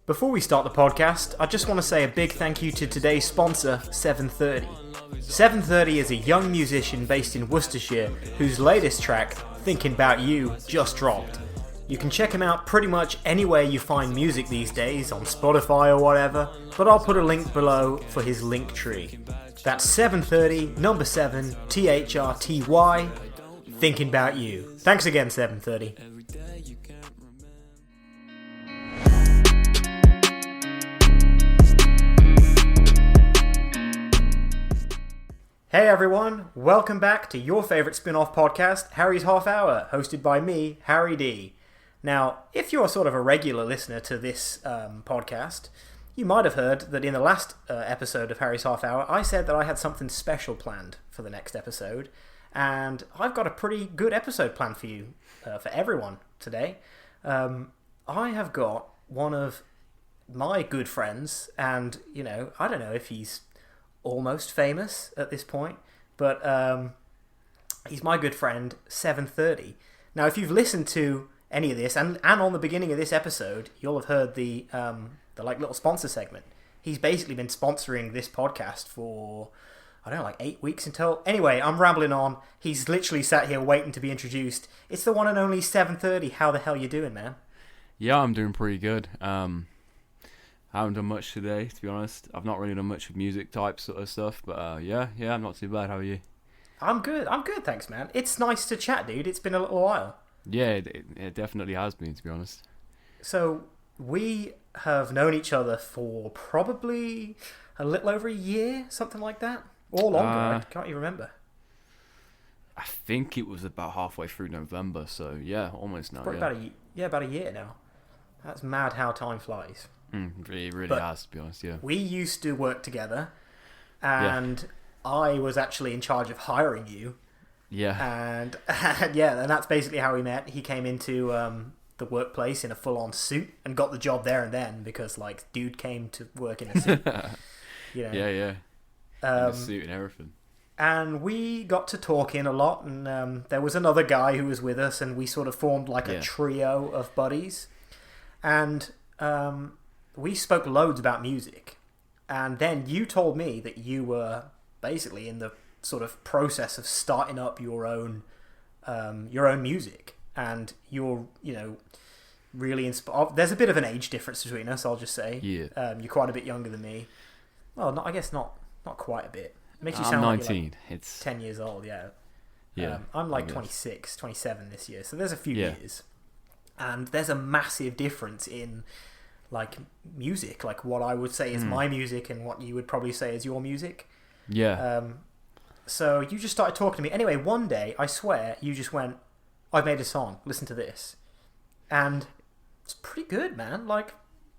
Before we start the podcast, I just want to say a big thank you to today's sponsor, 7thrty. 7thrty is a young musician based in Worcestershire whose latest track, Thinking About You, just dropped. You can check him out pretty much anywhere you find music these days, on Spotify or whatever, but I'll put a link below for his link tree. That's 7thrty, number 7, THRTY, Thinking About You. Thanks again, 7thrty. Hey everyone, welcome back to your favourite spin-off podcast, Harry's Half Hour, hosted by me, Harry D. Now, if you're sort of a regular listener to this podcast, you might have heard that in the last episode of Harry's Half Hour, I said that I had something special planned for the next episode, and I've got a pretty good episode planned for you, for everyone today. I have got one of my good friends, and, you know, I don't know if he's almost famous at this point, but he's my good friend, 7thrty. Now, if you've listened to any of this, and on the beginning of this episode, you'll have heard the like little sponsor segment. He's basically been sponsoring this podcast for, I don't know, like 8 weeks until... Anyway, I'm rambling on. He's literally sat here waiting to be introduced. It's the one and only 7thrty. How the hell you doing, man? Yeah, I'm doing pretty good. I haven't done much today, to be honest. I've not really done much of music type sort of stuff, but yeah, I'm not too bad. How are you? I'm good, thanks, man. It's nice to chat, dude. It's been a little while. Yeah, it definitely has been, to be honest. So, we have known each other for probably a little over a year, something like that. Or longer, I can't even remember. I think it was about halfway through November, so yeah, almost now. Probably about a year now. That's mad how time flies. It really has, to be honest, yeah. We used to work together, and I was actually in charge of hiring you. Yeah. And that's basically how we met. He came into the workplace in a full-on suit and got the job there and then because, like, dude came to work in a suit. You know? Yeah. In a suit and everything. And we got to talking a lot, and there was another guy who was with us, and we sort of formed like a trio of buddies. And we spoke loads about music, and then you told me that you were basically in the sort of process of starting up your own music, and you're, you know, really inspired. There's a bit of an age difference between us, I'll just say. Yeah. You're quite a bit younger than me. Well, I guess not quite a bit. It makes you sound I'm 19. like you're like it's 10 years old, yeah. Yeah. I'm like 26, 27 this year, so there's a few years. And there's a massive difference in, like, music, like what I would say is my music and what you would probably say is your music. Yeah. So you just started talking to me. Anyway, one day, I swear, you just went, I've made a song, listen to this. And it's pretty good, man. Like,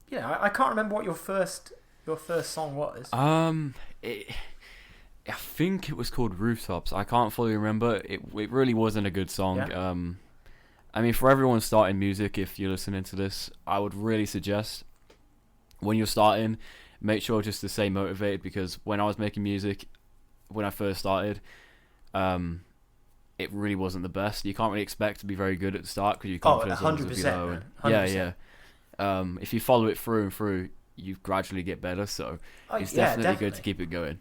you know, I can't remember what your first song was. I think it was called Rooftops. I can't fully remember. It really wasn't a good song. Yeah. I mean, for everyone starting music, if you're listening to this, I would really suggest when you're starting, make sure just to stay motivated, because when I was making music, when I first started, it really wasn't the best. You can't really expect to be very good at the start because your confidence levels will be low. 100%. Yeah. If you follow it through and through, you gradually get better. So it's definitely good to keep it going.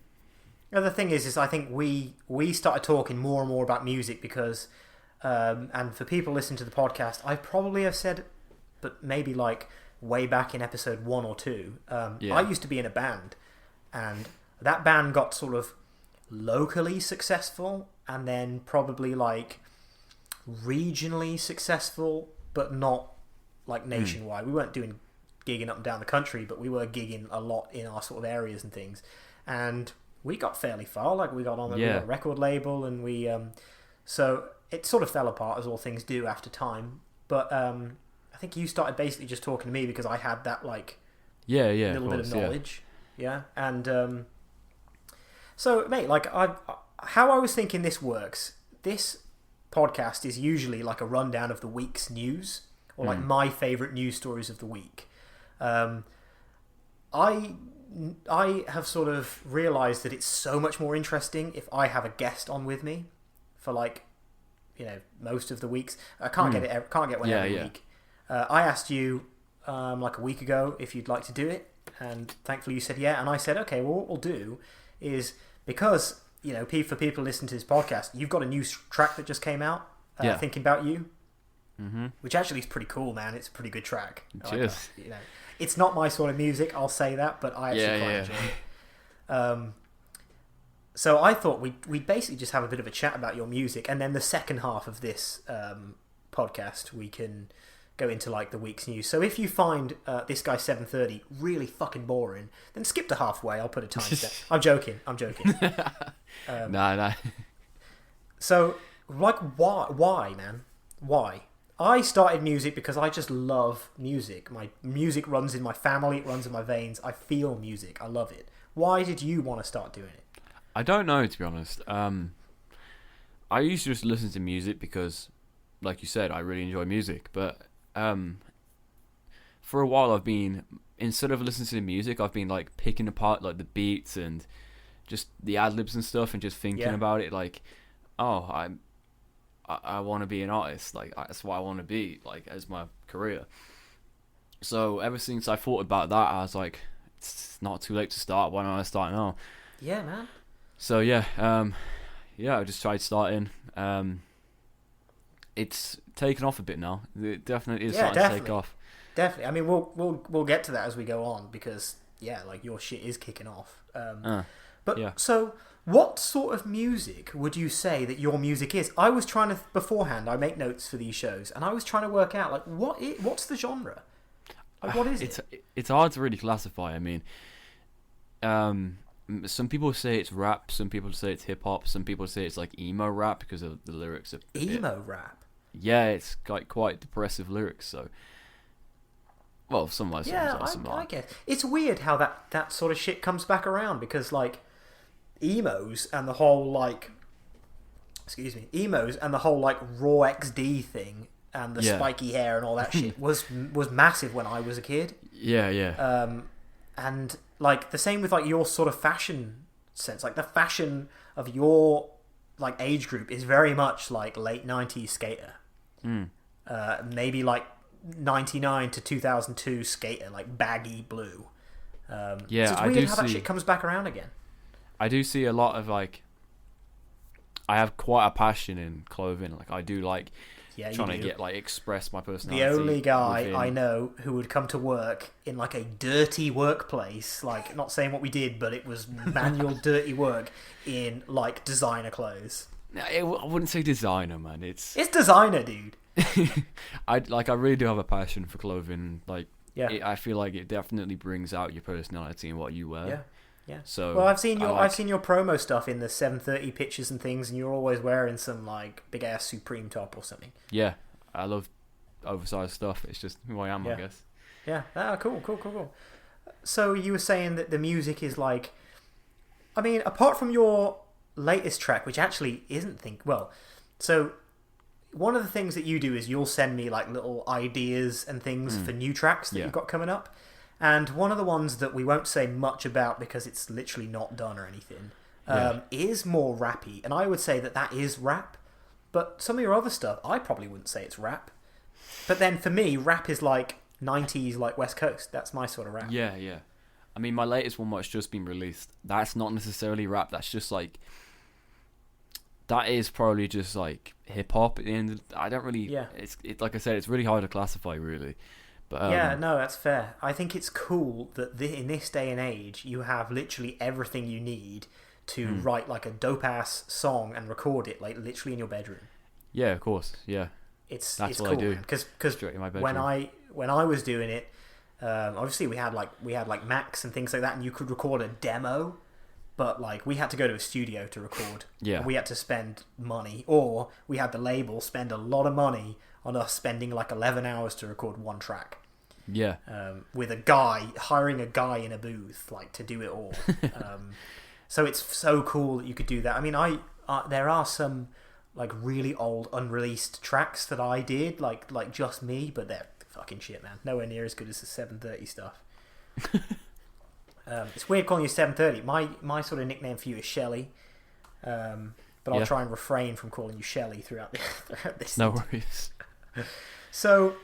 The other thing is I think we started talking more and more about music because... and for people listening to the podcast, I probably have said, but maybe like way back in episode 1 or 2, I used to be in a band, and that band got sort of locally successful, and then probably like regionally successful, but not like nationwide. We weren't doing gigging up and down the country, but we were gigging a lot in our sort of areas and things, and we got fairly far. Like we got on a record label, and we so it sort of fell apart, as all things do after time. But I think you started basically just talking to me because I had that like little bit of knowledge. Yeah. And so, mate, like how I was thinking this works, this podcast is usually like a rundown of the week's news, or like my favourite news stories of the week. I have sort of realised that it's so much more interesting if I have a guest on with me for like, you know, most of the weeks. I can't get one every week. I asked you like a week ago if you'd like to do it, and thankfully you said yeah, and I said okay. Well, what we'll do is, because for people listening to this podcast, you've got a new track that just came out, Thinking About You, which actually is pretty cool, man. It's a pretty good track. Cheers. It's not my sort of music, I'll say that, but I actually quite enjoy it. So I thought we'd basically just have a bit of a chat about your music, and then the second half of this podcast we can go into like the week's news. So if you find this guy 7thrty really fucking boring, then skip to halfway. I'll put a timestamp. I'm joking. Nah. So like, why, man? Why? I started music because I just love music. My music runs in my family. It runs in my veins. I feel music. I love it. Why did you want to start doing it? I don't know, to be honest. I used to just listen to music because, like you said, I really enjoy music. But for a while, I've been, instead of listening to the music, I've been like picking apart like the beats and just the ad libs and stuff, and just thinking about it. Like, oh, I want to be an artist. Like, that's what I want to be, like, as my career. So ever since I thought about that, I was like, it's not too late to start. Why don't I start now? Yeah, man. So I just tried starting. It's taken off a bit now. It definitely is starting to take off. Definitely. I mean, we'll get to that as we go on, because like your shit is kicking off. So what sort of music would you say that your music is? I was trying to beforehand. I make notes for these shows, and I was trying to work out like what's the genre? Like, what is it? It's hard to really classify. I mean, some people say it's rap, some people say it's hip hop, some people say it's like emo rap because of the lyrics. Emo rap? Yeah, it's like quite depressive lyrics. So, well, some of my songs are, some I guess it's weird how that sort of shit comes back around, because like emos and the whole like raw XD thing and the spiky hair and all that shit was massive when I was a kid. Yeah. And like the same with like your sort of fashion sense, like the fashion of your like age group is very much like late 90s skater. Maybe like 99 to 2002 skater, like baggy blue. So it's weird how that shit comes back around again. I do see a lot of like, I have quite a passion in clothing. Like I do like trying to get like express my personality. The only guy I know who would come to work in like a dirty workplace, like not saying what we did, but it was manual dirty work in like designer clothes. I wouldn't say designer, man. It's designer, dude. I really do have a passion for clothing. Like, I feel like it definitely brings out your personality and what you wear. Yeah. So I've seen your promo stuff in the 7thrty pictures and things, and you're always wearing some like big ass Supreme top or something. Yeah, I love oversized stuff. It's just who I am, I guess. Yeah. Cool. So you were saying that the music is like, I mean, apart from your latest track, which actually isn't so one of the things that you do is you'll send me like little ideas and things for new tracks that you've got coming up. And one of the ones that we won't say much about because it's literally not done or anything is more rappy. And I would say that is rap. But some of your other stuff, I probably wouldn't say it's rap. But then for me, rap is like 90s, like West Coast. That's my sort of rap. Yeah. I mean, my latest one that's just been released, that's not necessarily rap. That's just like, that is probably just like hip hop. And I don't really, it's like I said, it's really hard to classify really. But, no, that's fair. I think it's cool that in this day and age, you have literally everything you need to write like a dope-ass song and record it, like literally in your bedroom. Yeah, of course. Yeah, it's what cool, I do. Because when I was doing it, obviously we had like Macs and things like that, and you could record a demo, but like we had to go to a studio to record. Yeah, and we had to spend money, or we had the label spend a lot of money on us spending like 11 hours to record one track. Yeah. With hiring a guy in a booth, like to do it all. So it's so cool that you could do that. I mean, there are some like really old unreleased tracks that I did, like just me, but they're fucking shit, man. Nowhere near as good as the 7thrty stuff. It's weird calling you 7thrty. My sort of nickname for you is Shelly. But I'll try and refrain from calling you Shelly throughout this. No worries. So,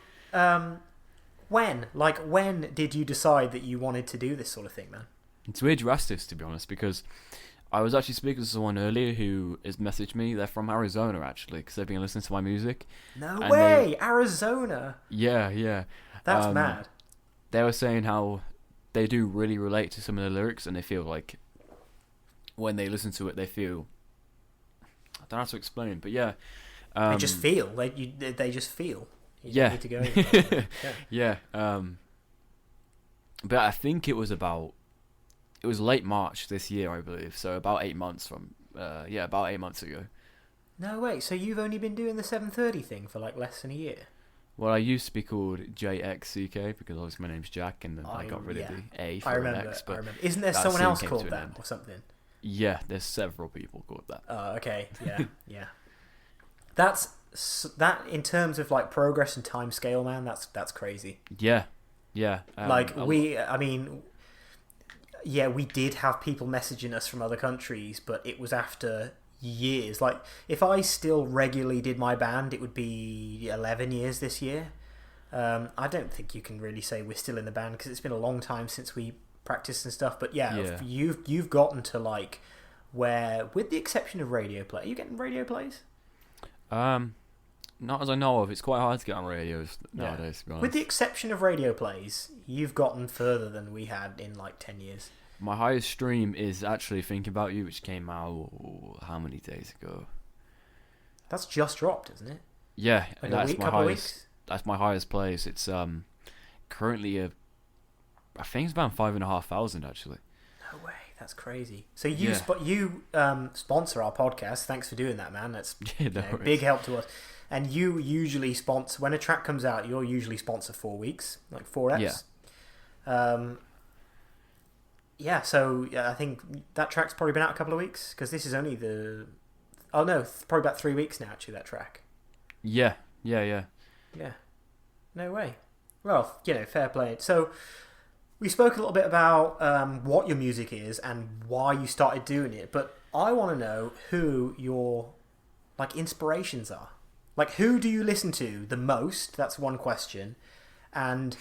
When? Like, when did you decide that you wanted to do this sort of thing, man? It's weird you asked this, to be honest, because I was actually speaking to someone earlier who has messaged me. They're from Arizona, actually, because they've been listening to my music. No way! Arizona! Yeah. That's mad. They were saying how they do really relate to some of the lyrics, and they feel like when they listen to it, they feel... I don't know how to explain, but yeah. They just feel. They just feel. You Yeah. need to go in. Yeah. But I think it was late March this year, I believe. So about 8 months from... about 8 months ago. No way. So you've only been doing the 7:30 thing for like less than a year? Well, I used to be called JXCK because obviously my name's Jack, and then I got rid of the A for an X. But I remember. Isn't there someone else called that or something? Yeah, there's several people called that. Oh, okay. Yeah. That in terms of like progress and time scale, man. That's crazy. Yeah. We did have people messaging us from other countries, but it was after years. Like, if I still regularly did my band, it would be 11 years this year. I don't think you can really say we're still in the band because it's been a long time since we practiced and stuff. But yeah. You've gotten to like where, with the exception of radio play, are you getting radio plays? Not as I know of. It's quite hard to get on radios nowadays, to be honest. With the exception of radio plays, you've gotten further than we had in like 10 years. My highest stream is actually Think About You, which came out how many days ago? That's just dropped, isn't it? Yeah, like that's my highest. Weeks? That's my highest plays. It's currently I think it's about 5,500 actually. No way, that's crazy. So you sponsor our podcast. Thanks for doing that, man. That's big help to us. And you usually sponsor, when a track comes out, you'll usually sponsor 4 weeks, like 4 eps. Yeah. So I think that track's probably been out a couple of weeks because this is only probably about 3 weeks now. Actually, that track. Yeah. No way. Well, fair play. So we spoke a little bit about what your music is and why you started doing it, but I want to know who your like inspirations are. Like, who do you listen to the most? That's one question. And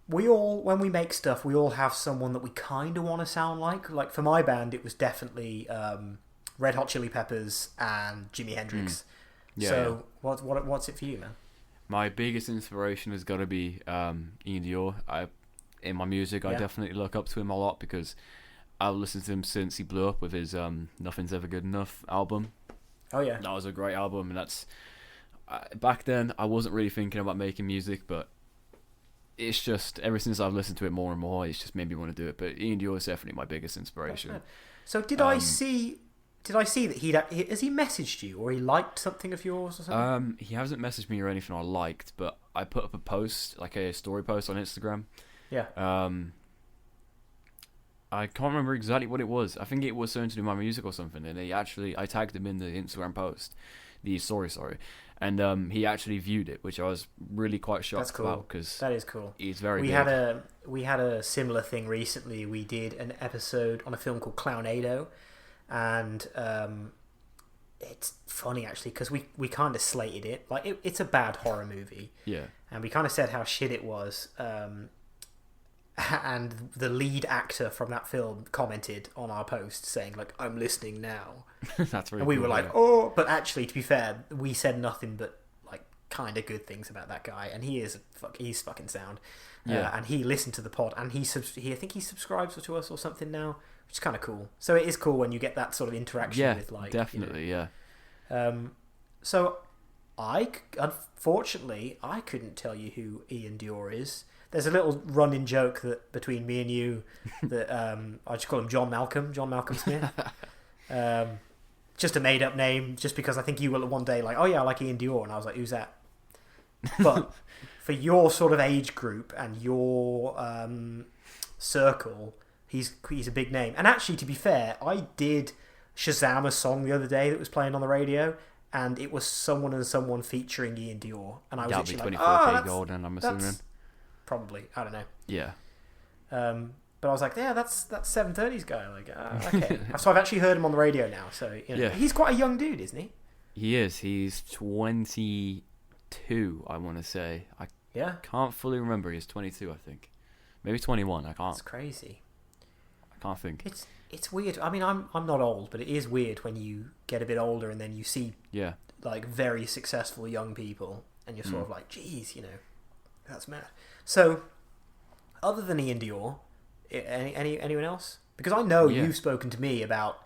we all, when we make stuff, we all have someone that we kind of want to sound like. Like, for my band, it was definitely Red Hot Chili Peppers and Jimi Hendrix. What's it for you, man? My biggest inspiration has got to be Ian Dior. In my music, I definitely look up to him a lot because I've listened to him since he blew up with his Nothing's Ever Good Enough album. Oh, yeah. That was a great album, and that's... back then, I wasn't really thinking about making music, but it's just, ever since I've listened to it more and more, it's just made me want to do it. But Ian Dior is definitely my biggest inspiration. So did I see that has he messaged you or he liked something of yours or something? He hasn't messaged me or anything I liked, but I put up a post, like a story post on Instagram. Yeah. I can't remember exactly what it was. I think it was something to do with my music or something, and I tagged him in the Instagram post, the story, and he actually viewed it, which I was really quite shocked about because that is cool. He's very. We had a similar thing recently. We did an episode on a film called Clownado, and it's funny actually because we kind of slated it. Like it's a bad horror movie. Yeah. And we kind of said how shit it was. And the lead actor from that film commented on our post saying like, "I'm listening now." That's really. And we cool, were like, "Oh," but actually, to be fair, we said nothing but like kind of good things about that guy, and he's fucking sound. Yeah. And he listened to the pod, and I think he subscribes to us or something now, which is kind of cool. So it is cool when you get that sort of interaction with like. Definitely, yeah. So, unfortunately, I couldn't tell you who Ian Dior is. There's a little running joke that between me and you that I just call him John Malcolm Smith. Just a made up name, just because I think you will one day like, oh yeah, I like Ian Dior, and I was like, who's that? But for your sort of age group and your circle, he's a big name. And actually, to be fair, I did Shazam a song the other day that was playing on the radio, and it was someone featuring Ian Dior, and I was actually like, 24K gold, and I'm assuming. Probably, I don't know. Yeah. But I was like, yeah, that's 7:30's guy. Like, okay. So I've actually heard him on the radio now. So he's quite a young dude, isn't he? He is. He's 22. I want to say. Yeah. Can't fully remember. He's 22, I think. Maybe 21. That's crazy. I can't think. It's weird. I mean, I'm not old, but it is weird when you get a bit older and then you see like very successful young people, and you're sort of like, geez, that's mad. So, other than Ian Dior, anyone else? Because I know you've spoken to me about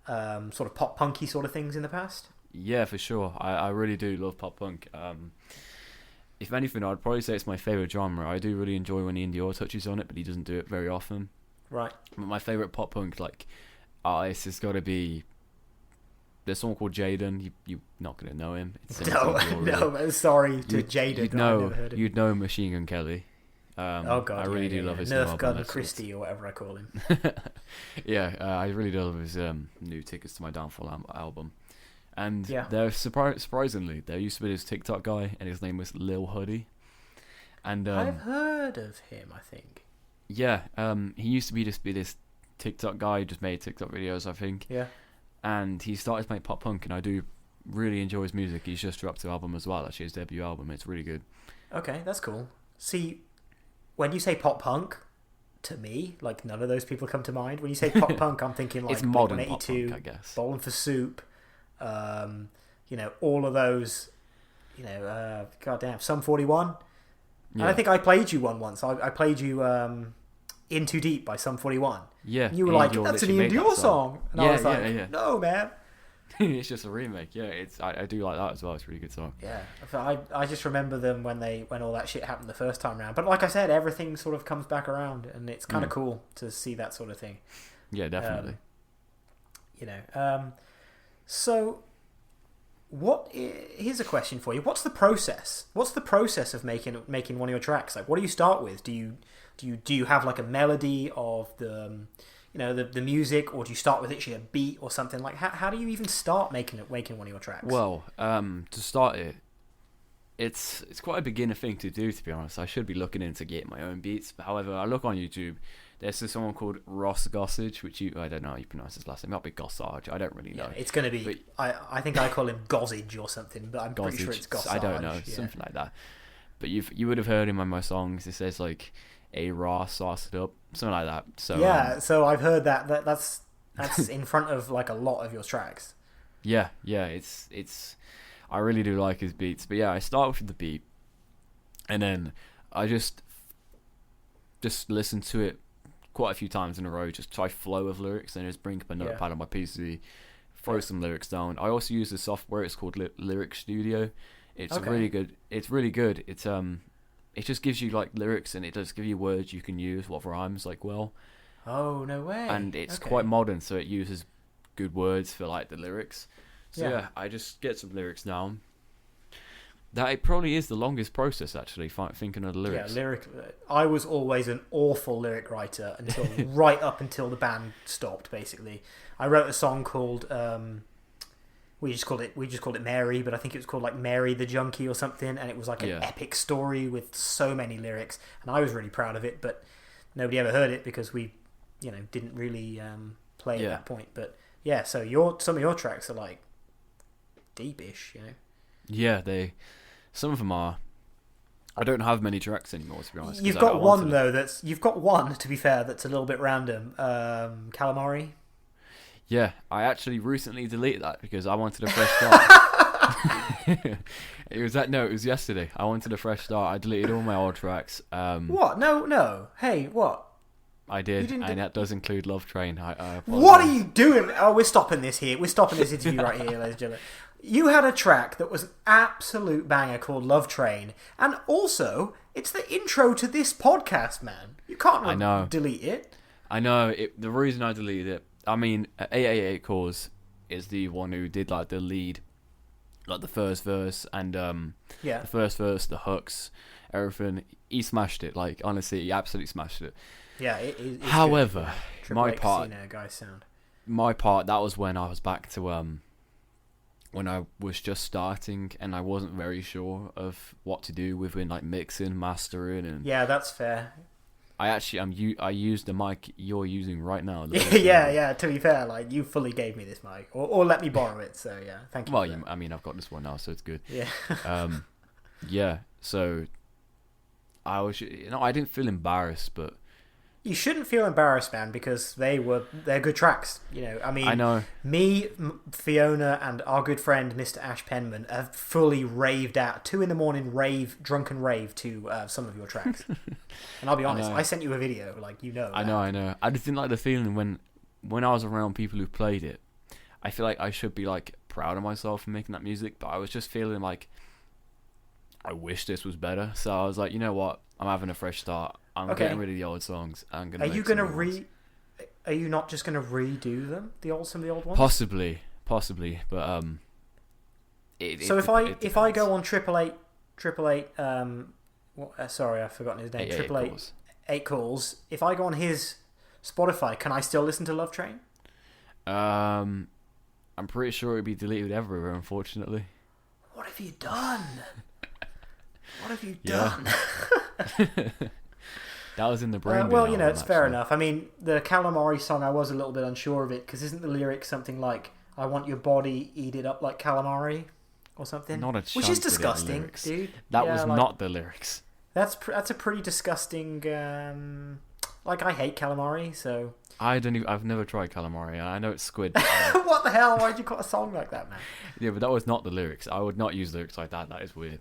sort of pop punky sort of things in the past. Yeah, for sure. I really do love pop punk. If anything, I'd probably say it's my favourite genre. I do really enjoy when Ian Dior touches on it, but he doesn't do it very often. Right. But my favourite pop punk artist has got to be. There's someone called Jaden. You're not going to know him. No. Sorry to Jaden. You'd know Machine Gun Kelly. Oh God! I really do love his Nerf Gun Christie or whatever I call him. I really do love his new Tickets to My Downfall album. And they're surprisingly, there used to be this TikTok guy, and his name was Lil Hoodie. And I've heard of him, I think. Yeah, he used to be this TikTok guy who just made TikTok videos, I think. Yeah. And he started to make pop punk, and I do really enjoy his music. He's just dropped an album as well, actually, his debut album. It's really good. Okay, that's cool. See, when you say pop punk, to me, like, none of those people come to mind. When you say pop punk, I'm thinking like it's modern Blink-182, pop punk, I guess. Bowling for Soup, all of those, goddamn, Sum 41. Yeah. And I think I played you one once. I played you In Too Deep by Sum 41. Yeah. And you were like, that's an Ian Dior song. And I was like, no, man. It's just a remake. Yeah, I do like that as well. It's a really good song. Yeah. I just remember them when all that shit happened the first time around. But like I said, everything sort of comes back around, and it's kind of cool to see that sort of thing. Yeah, definitely. So here's a question for you. What's the process? What's the process of making one of your tracks? Like, what do you start with? Do you have like a melody of the music, or do you start with actually a beat or something? Like, how do you even start making one of your tracks? Well, to start it's quite a beginner thing to do, to be honest. I should be looking into getting my own beats. But however, I look on YouTube. There's someone called Ross Gossage, which I don't know how you pronounce his last name. It might be Gossage. I don't really know. Yeah, it's going to be... But, I think I call him Gossage or something, but I'm pretty sure it's Gossage. I don't know. Yeah. Something like that. But you would have heard him on my songs. It says like, a raw sauce it up. Something like that. So yeah, so I've heard that's in front of like a lot of your tracks. Yeah. It's I really do like his beats. But yeah, I start with the beat. And then I just listen to it quite a few times in a row, just try flow of lyrics, and just bring up a notepad on my PC, throw some lyrics down. I also use the software. It's called Lyric Studio. It's really good. It's really good. It's it just gives you like lyrics, and it does give you words you can use what rhymes like well. Oh, no way. And it's quite modern, so it uses good words for like the lyrics. So yeah, I just get some lyrics down. That it probably is the longest process, actually, thinking of the lyrics. Yeah, I was always an awful lyric writer until right up until the band stopped. Basically, I wrote a song called we just called it Mary, but I think it was called like Mary the Junkie or something, and it was like an epic story with so many lyrics, and I was really proud of it. But nobody ever heard it because we, didn't really play at that point. But yeah, so some of your tracks are like deepish, Yeah, some of them are. I don't have many tracks anymore, to be honest. You've got one though. You've got one, to be fair, that's a little bit random. Calamari. Yeah, I actually recently deleted that because I wanted a fresh start. It was yesterday. I wanted a fresh start. I deleted all my old tracks. What? No. Hey, what? I did, and that does include Love Train. I what are you doing? Oh, we're stopping this here. We're stopping this interview right here, ladies and gentlemen. You had a track that was an absolute banger called Love Train, and also, it's the intro to this podcast, man. You can't delete it. I know. The reason I deleted it, I mean, 888 Cause is the one who did like the lead, like the first verse, and the first verse, the hooks, everything. He smashed it. Like, honestly, he absolutely smashed it. Yeah, it's however, good. my part, that was when I was back to when I was just starting, and I wasn't very sure of what to do within like mixing, mastering, and yeah, that's fair. I used the mic you're using right now. Yeah. To be fair, like, you fully gave me this mic, or let me borrow it. So yeah, thank you. Well, I mean, I've got this one now, so it's good. Yeah. Yeah. So I didn't feel embarrassed, but you shouldn't feel embarrassed, man, because they're good tracks. I mean, I know. Me, Fiona, and our good friend Mr. Ash Penman have fully raved out 2 a.m. drunken rave to some of your tracks. And I'll be honest, I sent you a video, I know. I just didn't like the feeling when I was around people who played it. I feel like I should be proud of myself for making that music, but I was just feeling like I wish this was better. So I was like, you know what? I'm having a fresh start. I'm getting rid of the old songs. Are you not just gonna redo them? Some of the old ones? Possibly, but So if I go on 888, sorry, I've forgotten his name. 8 calls. If I go on his Spotify, can I still listen to Love Train? I'm pretty sure it'd be deleted everywhere, unfortunately. What have you done? What have you done? That was in the brain. Well, it's fair enough. I mean, the calamari song, I was a little bit unsure of it, because isn't the lyric something like, I want your body, eat it up like calamari, or something? Not a chance. Which is disgusting, dude. That was not the lyrics. That's a pretty disgusting, I hate calamari, so... I've never tried calamari, and I know it's squid. What the hell? Why'd you cut a song like that, man? Yeah, but that was not the lyrics. I would not use lyrics like that. That is weird.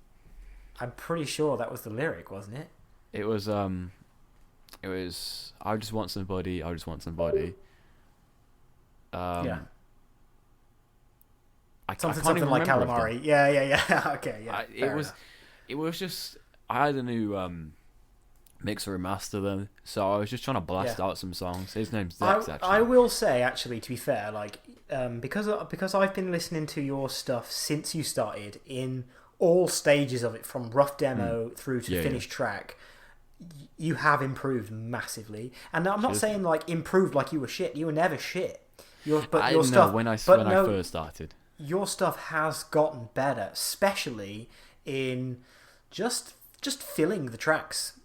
I'm pretty sure that was the lyric, wasn't it? It was, I just want somebody, yeah. Something like calamari. Yeah. Okay, yeah. It was just, I had a new mixer and master then, so I was just trying to blast out some songs. His name's Dex, actually. I will say, actually, to be fair, because I've been listening to your stuff since you started, in all stages of it, from rough demo through to finished track, you have improved massively. And I'm not saying improved like you were shit. You were never shit. When I first started, your stuff has gotten better, especially in just filling the tracks.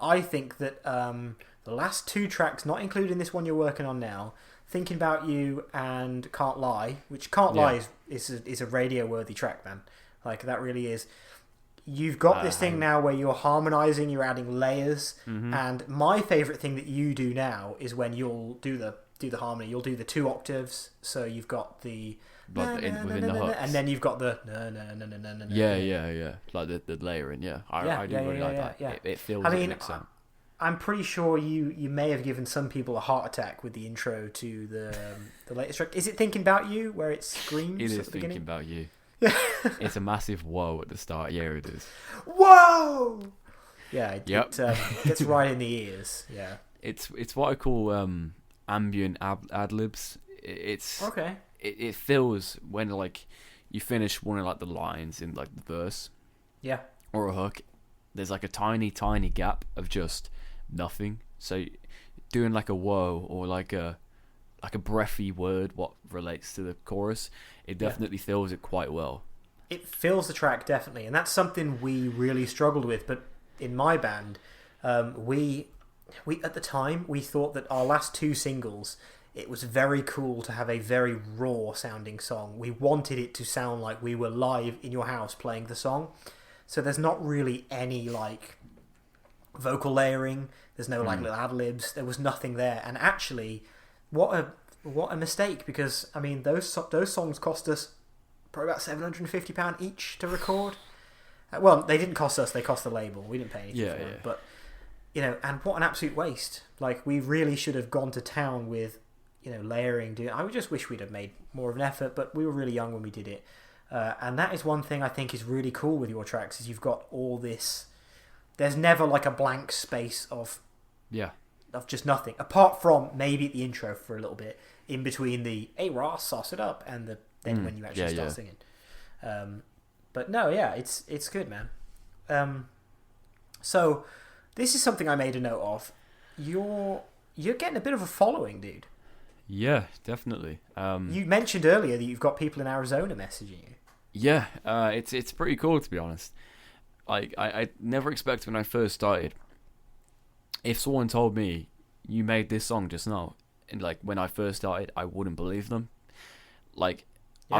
I think that the last 2 tracks, not including this one you're working on now, Thinking About You and Can't Lie, which Can't Lie is a radio worthy track, man. That really is. You've got this thing now where you're harmonizing, you're adding layers, and my favorite thing that you do now is when you'll do the harmony. You'll do the 2 octaves, so you've got the within the hooks, and then you've got the yeah, like the layering. Yeah, I do really like that. Yeah. It feels. I'm pretty sure you may have given some people a heart attack with the intro to the latest track. Is it Thinking About You, where it screams? It is Thinking About You. It's a massive whoa at the start. Yeah, it is. Whoa! Yeah, it gets right in the ears. Yeah, it's what I call ambient ad libs. It's okay. It feels when you finish one of the lines in the verse, or a hook. There's a tiny gap of just nothing. So doing a whoa or a breathy word what relates to the chorus, it definitely fills it quite well. It fills the track, definitely, and that's something we really struggled with. But in my band, we at the time, we thought that our last 2 singles, it was very cool to have a very raw sounding song. We wanted it to sound like we were live in your house playing the song. So there's not really any vocal layering. There's no little ad libs. There was nothing there. And actually, what a mistake, because I mean those songs cost us probably about £750 each to record. Well, they didn't cost us; they cost the label. We didn't pay anything for them. But and what an absolute waste! We really should have gone to town with layering. I just wish we'd have made more of an effort. But we were really young when we did it. And that is one thing I think is really cool with your tracks, is you've got all this. There's never a blank space of just nothing, apart from maybe at the intro for a little bit, in between the "Hey Ross, sauce it up" and then when you actually start singing. But no, it's good, man. So this is something I made a note of. You're getting a bit of a following, dude. Yeah, definitely. You mentioned earlier that you've got people in Arizona messaging you. Yeah, it's pretty cool, to be honest. I never expected when I first started, if someone told me you made this song just now, and when I first started, I wouldn't believe them. I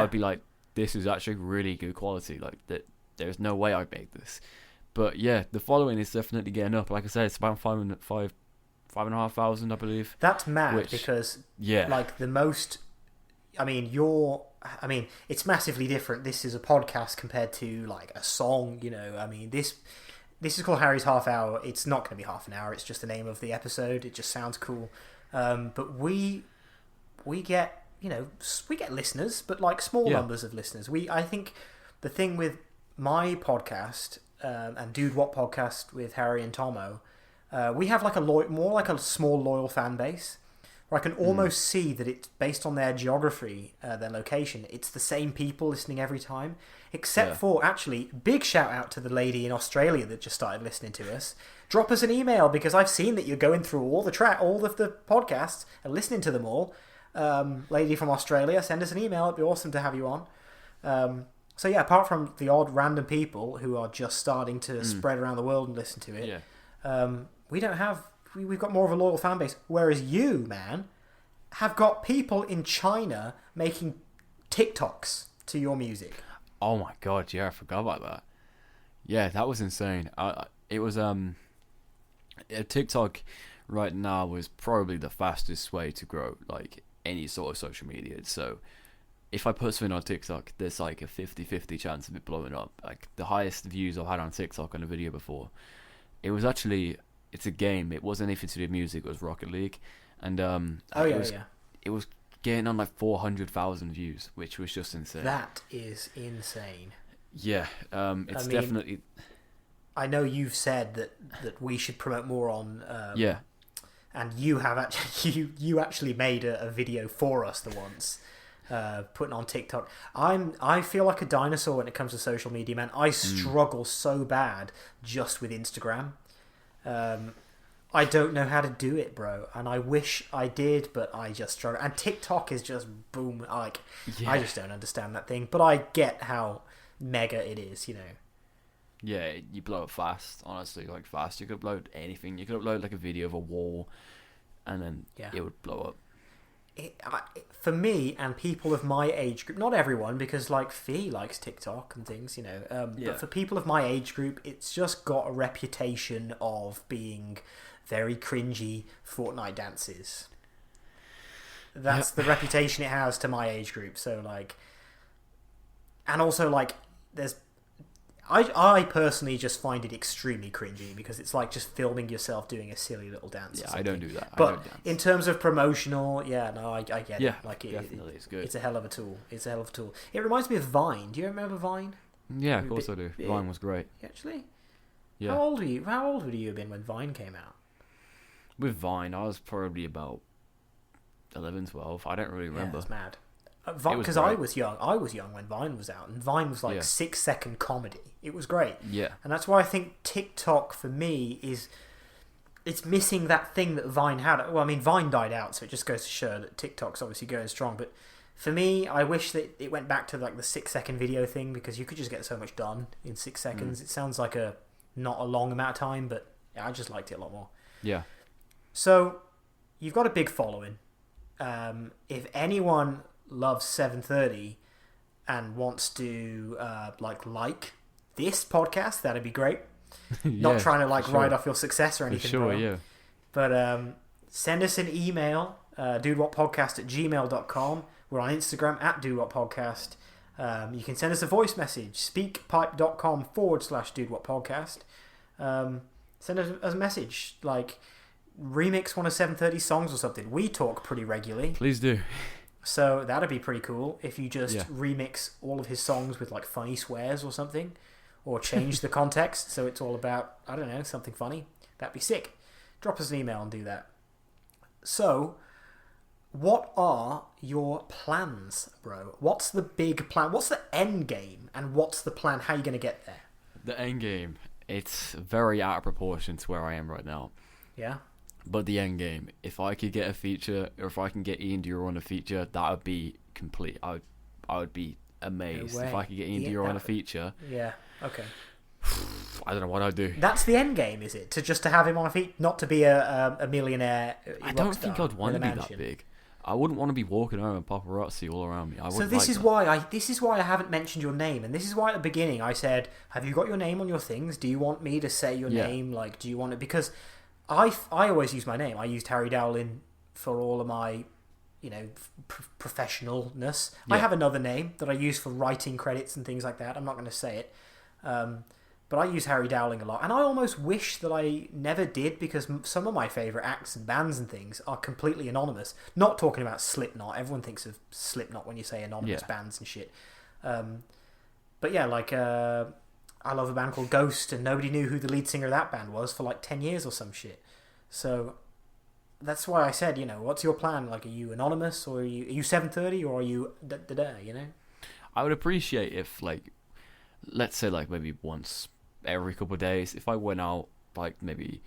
would be like, this is actually really good quality. That there's no way I made this. But yeah, the following is definitely getting up. Like I said, it's about 5,500, I believe. That's mad because like the most. I mean, it's massively different. This is a podcast compared to like a song. You know, I mean this is called Harry's Half Hour. It's not going to be half an hour. It's just the name of the episode. It just sounds cool. But we get listeners, but like small numbers of listeners. I think the thing with my podcast and Dude What Podcast with Harry and Tomo, we have like more like a small loyal fan base. Where I can almost see that it's based on their geography, their location. It's the same people listening every time, except for actually big shout out to the lady in Australia that just started listening to us. Drop us an email because I've seen that you're going through all of the podcasts and listening to them all. Lady from Australia, send us an email. It'd be awesome to have you on. So yeah, apart from the odd random people who are just starting to spread around the world and listen to it, we've got more of a loyal fan base. Whereas you, man, have got people in China making TikToks to your music. Oh my god, yeah, I forgot about that. Yeah, that was insane. It was TikTok right now is probably the fastest way to grow like any sort of social media. So if I put something on TikTok, there's like a 50-50 chance of it blowing up. Like the highest views I've had on TikTok on a video before, it was actually, it's a game. It wasn't anything to do with music. It was Rocket League, and it was getting on like 400,000 views, which was just insane. That is insane. Yeah, it's definitely. I know you've said that we should promote more on. And you have actually you actually made a video for us the once. Putting on TikTok. I feel like a dinosaur when it comes to social media, man. I struggle so bad just with Instagram. I don't know how to do it, bro, and I wish I did, but I just struggle. And TikTok is just boom. I just don't understand that thing, but I get how mega it is, you know. Yeah, you blow up fast, honestly, like fast. You could upload anything. You could upload like a video of a wall, and then it would blow up. For me and people of my age group, not everyone, because like Fee likes TikTok and things, you know. But for people of my age group, it's just got a reputation of being very cringy Fortnite dances. That's the reputation it has to my age group. So like, and also like, I personally just find it extremely cringy because it's like just filming yourself doing a silly little dance. Yeah, I don't do that. But in terms of promotional, I get it. Like definitely, it's good. It's a hell of a tool. It reminds me of Vine. Do you remember Vine? Yeah, of course I do. Vine was great. Actually? Yeah. How old were you? How old would you have been when Vine came out? With Vine, I was probably about 11, 12. I don't really remember. Yeah, that's mad. Because I was young. I was young when Vine was out, and Vine was like 6-second comedy. It was great. Yeah. And that's why I think TikTok for me it's missing that thing that Vine had. Well, I mean, Vine died out, so it just goes to show that TikTok's obviously going strong. But for me, I wish that it went back to like the 6-second video thing because you could just get so much done in 6 seconds. It sounds like not a long amount of time, but I just liked it a lot more. Yeah. So you've got a big following. If anyone loves 7thrty and wants to like this podcast, that'd be great. Not trying to write off your success or anything, sure, yeah. But send us an email, dudewhatpodcast@gmail.com. We're on Instagram @dudewhatpodcast. You can send us a voice message, speakpipe.com/dudewhatpodcast. Send us a message, like remix one of 7thrty's songs or something. We talk pretty regularly. Please do. So that'd be pretty cool if you just remix all of his songs with like funny swears or something, or change the context so it's all about, I don't know, something funny. That'd be sick. Drop us an email and do that. So, what are your plans, bro? What's the big plan? What's the end game? And what's the plan? How are you going to get there? The end game, it's very out of proportion to where I am right now. Yeah? But the end game, if I could get a feature, or if I can get Ian Duro on a feature, that would be complete. I would be amazed if I could get Ian Duro on a feature. Yeah, okay. I don't know what I'd do. That's the end game, is it? To have him on a feature, not to be a millionaire. I don't think I'd want to be that big. I wouldn't want to be walking around with paparazzi all around me. So this is why I haven't mentioned your name, and this is why at the beginning I said, "Have you got your name on your things? Do you want me to say your name? Like, do you want it?" Because I always use my name. I used Harry Dowling for all of my, professionalness. Yeah. I have another name that I use for writing credits and things like that. I'm not going to say it. But I use Harry Dowling a lot. And I almost wish that I never did, because some of my favourite acts and bands and things are completely anonymous. Not talking about Slipknot. Everyone thinks of Slipknot when you say anonymous bands and shit. But yeah, like, I love a band called Ghost, and nobody knew who the lead singer of that band was for like 10 years or some shit. So that's why I said, what's your plan? Like, are you anonymous, or are you 7thrty, or are you I would appreciate if, like, let's say, like, maybe once every couple of days, if I went out, like, maybe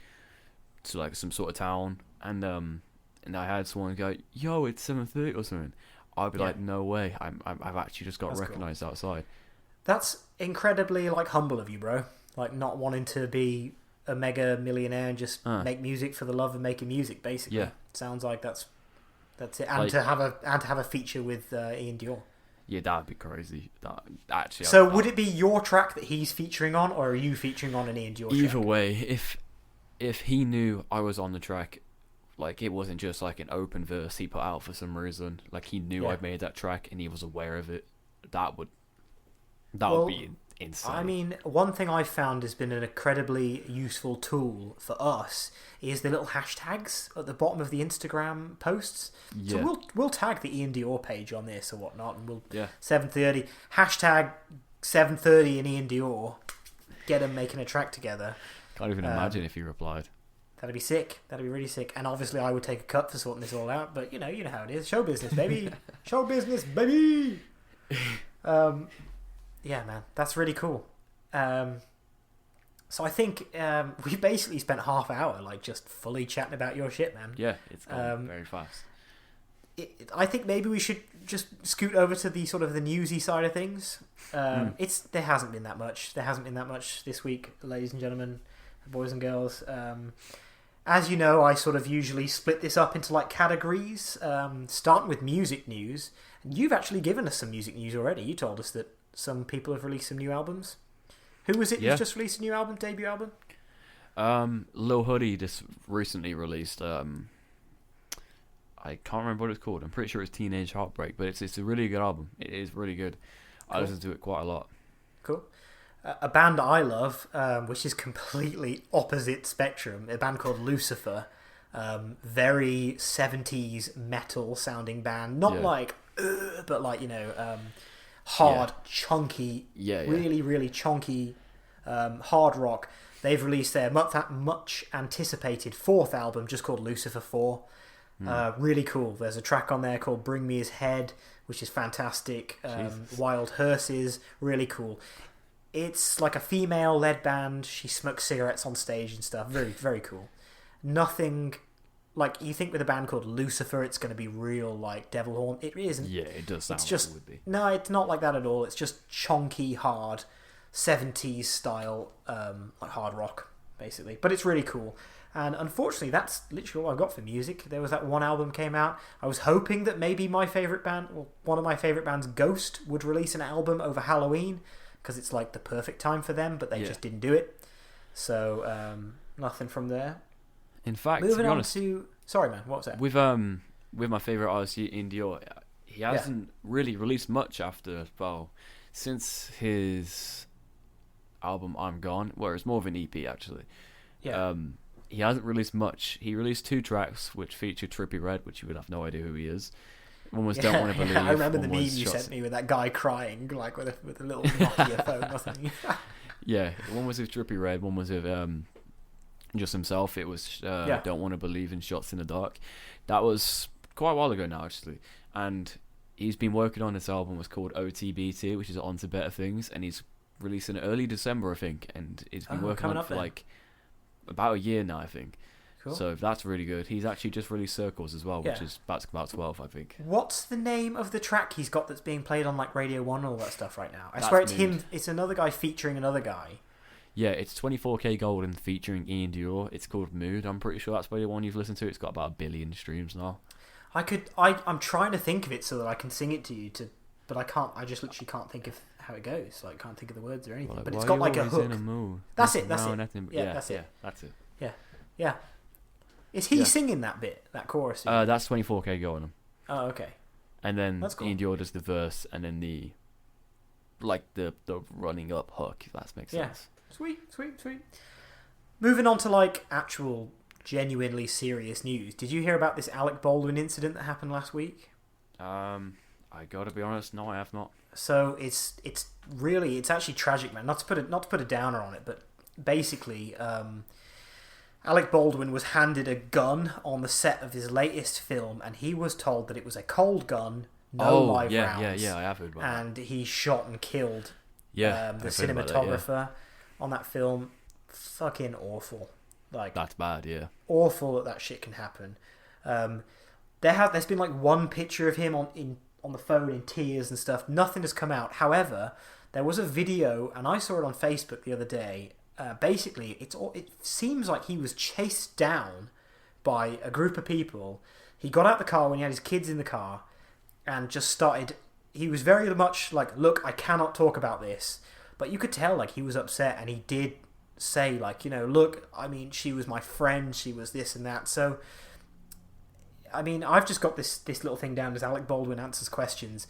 to, like, some sort of town, and I had someone go, "Yo, it's 7:30 or something," I'd be like, "No way, I've actually just got recognised outside." That's incredibly, like, humble of you, bro. Like, not wanting to be a mega millionaire and just make music for the love of making music, basically. Yeah. Sounds like that's it. And like, to have a feature with Ian Dior. Yeah, that'd be crazy. Actually. So would it be your track that he's featuring on, or are you featuring on an Ian Dior track? Either way, if he knew I was on the track, like, it wasn't just like an open verse he put out for some reason. Like, he knew I'd made that track and he was aware of it. That would be insane. I mean, one thing I've found has been an incredibly useful tool for us is the little hashtags at the bottom of the Instagram posts. Yeah. So we'll tag the Ian Dior page on this or whatnot, and we'll 7:30 hashtag 7:30 and Ian Dior. Get them making a track together. Can't even imagine if he replied. That'd be sick. That'd be really sick. And obviously, I would take a cut for sorting this all out. But you know how it is. Show business, baby. Show business, baby. Yeah, man, that's really cool. So I think we basically spent half hour like just fully chatting about your shit, man. Yeah, it's gone very fast. I think maybe we should just scoot over to the sort of the newsy side of things. There hasn't been that much. There hasn't been that much this week, ladies and gentlemen, boys and girls. As you know, I sort of usually split this up into like categories, starting with music news. And you've actually given us some music news already. You told us that some people have released some new albums. Who was it who's just released a new album, debut album? Lil Hoodie just recently released. I can't remember what it's called. I'm pretty sure it's Teenage Heartbreak, but it's a really good album. It is really good. Cool. I listen to it quite a lot. Cool. A band I love, which is completely opposite spectrum, a band called Lucifer. Very 70s metal sounding band. Not like, but like, hard, chunky, really, really chunky hard rock. They've released their much anticipated fourth album, just called Lucifer 4. Really cool. There's a track on there called Bring Me His Head, which is fantastic. Wild Hearses, really cool. It's like a female-led band. She smokes cigarettes on stage and stuff. Very, very cool. Nothing like you think with a band called Lucifer, it's going to be real like devil horn. It isn't. Yeah, it does sound like it would be. No, it's not like that at all. It's just chonky, hard, 70s style like hard rock, basically. But it's really cool. And unfortunately, that's literally all I've got for music. There was that one album came out. I was hoping that maybe my favourite band, or one of my favourite bands, Ghost, would release an album over Halloween, because it's like the perfect time for them, but they just didn't do it. So, nothing from there. In fact, moving to be on honest, to... Sorry, man, what was that? With my favourite artist, Ian Dior, he hasn't really released much after, since his album I'm Gone, where it's more of an EP, actually. Yeah. He hasn't released much. He released 2 tracks, which feature Trippie Redd, which you would have no idea who he is. One was Don't Want to Believe. I remember the meme you sent me with that guy crying, like with a little Nokia phone or something. Yeah, one was with Trippie Redd, one was with just himself. It was Don't Want to Believe in Shots in the Dark. That was quite a while ago now, actually. And he's been working on this album. It's called OTBT, which is On to Better Things, and he's releasing it early December, I think. And he's been working on it for like about a year now, I think. Cool. So that's really good. He's actually just released Circles as well, which is about 12, I think. What's the name of the track he's got that's being played on like Radio 1 and all that stuff right now? I swear it's him. It's another guy featuring another guy. Yeah, it's 24K Golden featuring Ian Dior. It's called Mood. I'm pretty sure that's probably the one you've listened to. It's got about 1 billion streams now. I'm trying to think of it so that I can sing it to you, but I can't. I just literally can't think of how it goes. Like, can't think of the words or anything. Well, but it's got like a hook. In a mood? That's it. That's no, it. Nothing, Yeah, that's it. That's it. Yeah. Is he singing that bit, that chorus? That's 24K going on. Oh, okay. And then That's cool. Ian Dior does the verse, and then the running up hook. If that makes sense. Sweet. Moving on to like actual, genuinely serious news. Did you hear about this Alec Baldwin incident that happened last week? I gotta be honest, no, I have not. So it's actually tragic, man. Not to put a downer on it, but basically, Alec Baldwin was handed a gun on the set of his latest film, and he was told that it was a cold gun, no live rounds. Yeah, I have heard about that. And he shot and killed the That, cinematographer on that film. Fucking awful. Like, that's bad, yeah. Awful that shit can happen. There's been like one picture of him on the phone in tears and stuff. Nothing has come out. However, there was a video, and I saw it on Facebook the other day. Basically, it seems like he was chased down by a group of people. He got out the car when he had his kids in the car and just started. He was very much like, "Look, I cannot talk about this," but you could tell like he was upset, and he did say like, "Look, I mean, she was my friend. She was this and that." So, I mean, I've just got this little thing down as Alec Baldwin answers questions.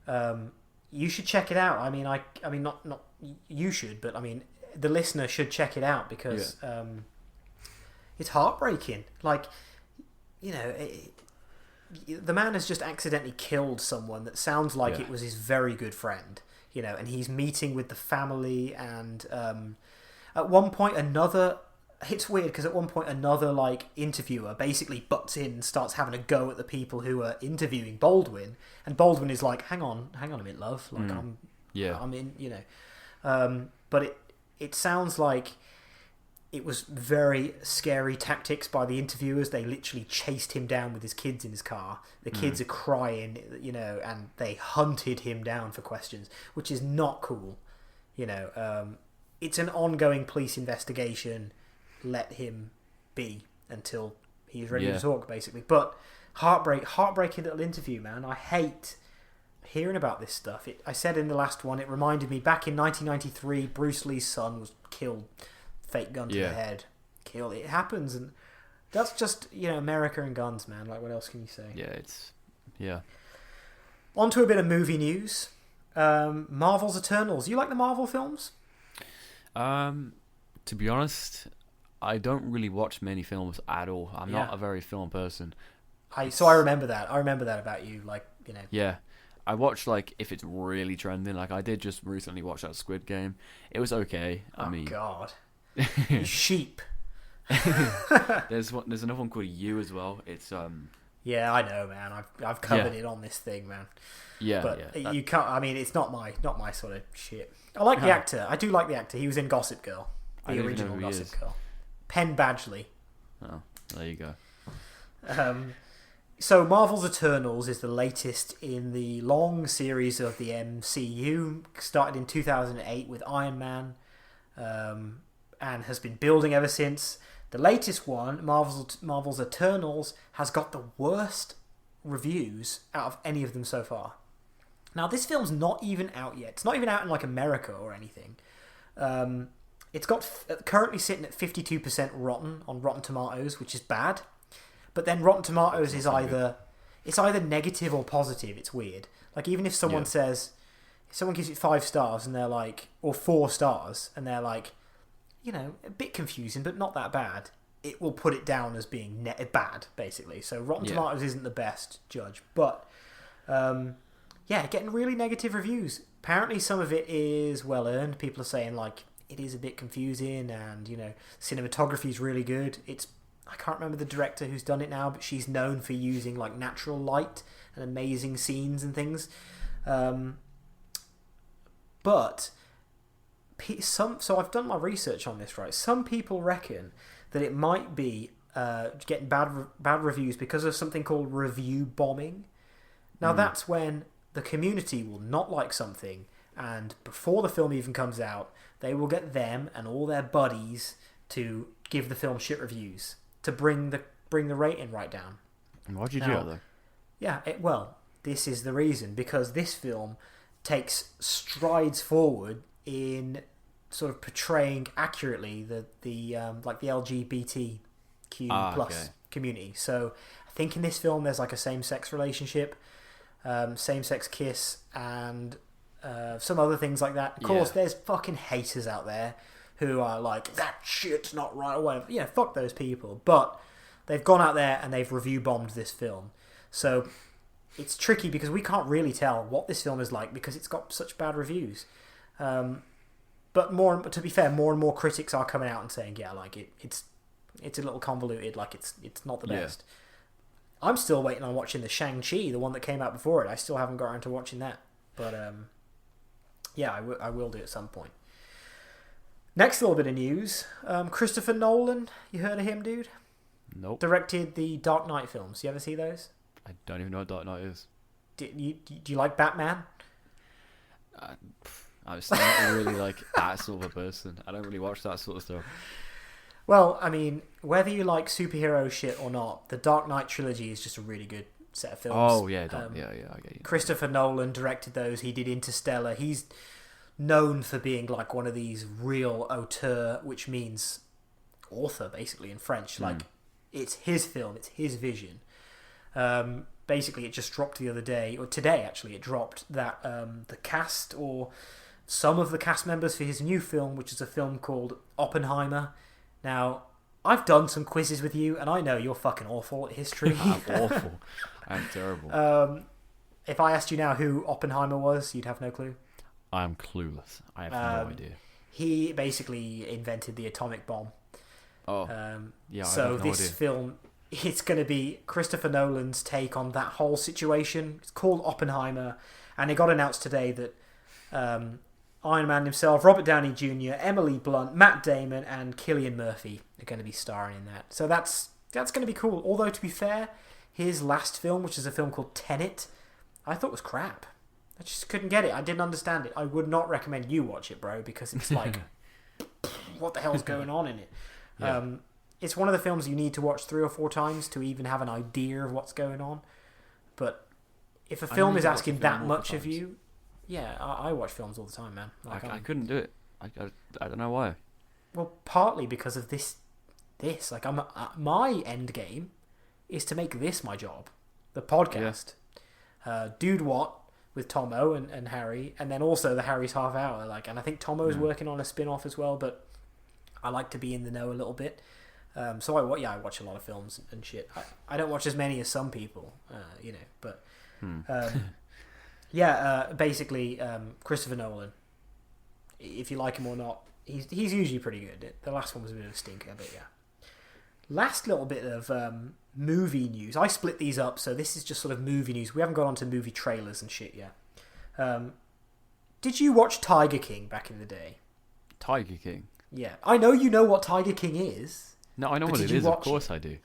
You should check it out. I mean, not you should, but I mean, the listener should check it out because it's heartbreaking. Like, the man has just accidentally killed someone that sounds like it was his very good friend. And he's meeting with the family, and at one point it's weird because at one point another like interviewer basically butts in and starts having a go at the people who are interviewing Baldwin, and Baldwin is like, hang on a minute, love, like I'm in, but it sounds like it was very scary tactics by the interviewers. They literally chased him down with his kids in his car. The kids are crying, and they hunted him down for questions, which is not cool. It's an ongoing police investigation. Let him be until he's ready to talk, basically. But heartbreaking little interview, man. I hate hearing about this stuff. I said in the last one, it reminded me back in 1993, Bruce Lee's son was killed, fake gun to the head, killed. It happens, and that's just America and guns, man. Like, what else can you say? On to a bit of movie news. Marvel's Eternals. You like the Marvel films? To be honest, I don't really watch many films at all. I'm not a very film person. I remember that. I remember that about you. Like, Yeah. I watch, like, if it's really trending. Like, I did just recently watch that Squid Game. It was okay. I mean... God. You sheep. There's another one called You as well. It's, Yeah, I know, man. I've covered it on this thing, man. Yeah, but you can't... I mean, it's not my sort of shit. I like the actor. I do like the actor. He was in Gossip Girl. The original Gossip Girl. Penn Badgley. Oh, there you go. So Marvel's Eternals is the latest in the long series of the MCU. Started in 2008 with Iron Man, and has been building ever since. The latest one, Marvel's Eternals, has got the worst reviews out of any of them so far. Now, this film's not even out yet. It's not even out in like America or anything. It's got currently sitting at 52% rotten on Rotten Tomatoes, which is bad. But then Rotten Tomatoes is either negative or positive. It's weird. Like, even if someone says, if someone gives it 5 stars and they're like, or 4 stars, and they're like, a bit confusing, but not that bad, it will put it down as being bad, basically. So Rotten Tomatoes isn't the best judge. But, getting really negative reviews. Apparently some of it is well earned. People are saying, like, it is a bit confusing, and, cinematography is really good. I can't remember the director who's done it now, but she's known for using like natural light and amazing scenes and things. But so I've done my research on this, right? Some people reckon that it might be getting bad reviews because of something called review bombing. Now that's when the community will not like something, and before the film even comes out, they will get them and all their buddies to give the film shit reviews to bring the rating right down. And why'd you do that, though? Yeah, well, this is the reason, because this film takes strides forward in sort of portraying accurately the like the LGBTQ plus community. So I think in this film there's like a same-sex relationship, same-sex kiss, and some other things like that. Of course, there's fucking haters out there who are like, that shit's not right or whatever. Yeah, fuck those people. But they've gone out there and they've review bombed this film. So it's tricky because we can't really tell what this film is like because it's got such bad reviews. But to be fair, more and more critics are coming out and saying, yeah, like it's a little convoluted, like it's not the best. I'm still waiting on watching the Shang-Chi, the one that came out before it. I still haven't got around to watching that. But yeah, I will do at some point. Next little bit of news. Christopher Nolan, you heard of him, dude? Nope. Directed the Dark Knight films. You ever see those? I don't even know what Dark Knight is. Do you like Batman? I'm still not really like that sort of a person. I don't really watch that sort of stuff. Well, I mean, whether you like superhero shit or not, the Dark Knight trilogy is just a really good set of films. Oh, yeah, I get you. Christopher Nolan directed those. He did Interstellar. He's known for being like one of these real auteur, which means author, basically, in French. Like, it's his film, it's his vision. Basically, it just dropped the other day, or today, actually, it dropped that the cast, or some of the cast members for his new film, which is a film called Oppenheimer. Now, I've done some quizzes with you, and I know you're fucking awful at history. I'm awful. I'm terrible. If I asked you now who Oppenheimer was, you'd have no clue. I'm clueless. I have no idea. He basically invented the atomic bomb. Oh, yeah. So I have no this idea. film, it's going to be Christopher Nolan's take on that whole situation. It's called Oppenheimer, and it got announced today that Iron Man himself, Robert Downey Jr., Emily Blunt, Matt Damon, and Cillian Murphy are going to be starring in that. So that's going to be cool. Although, to be fair, his last film, which is a film called Tenet, I thought was crap. I just couldn't get it. I didn't understand it. I would not recommend you watch it, bro, because it's like, what the hell's going on in it? Yeah. It's one of the films you need to watch 3 or 4 times to even have an idea of what's going on. But if a film is asking that much of you, yeah, I watch films all the time, man. Like, I couldn't do it. I don't know why. Well, partly because of this. Like, my end game is to make this my job, the podcast. Yeah. Dude What with Tomo and Harry, and then also the Harry's Half Hour. Like, and I think Tomo is working on a spin-off as well, but I like to be in the know a little bit. So I watch a lot of films and shit. I don't watch as many as some people, but basically Christopher Nolan. If you like him or not, he's usually pretty good. The last one was a bit of a stinker, but yeah. Last little bit of movie news. I split these up, so this is just sort of movie news. We haven't got onto movie trailers and shit yet. Did you watch Tiger King back in the day? Tiger King? Yeah. I know you know what Tiger King is. No, I know what it is. Of course I do.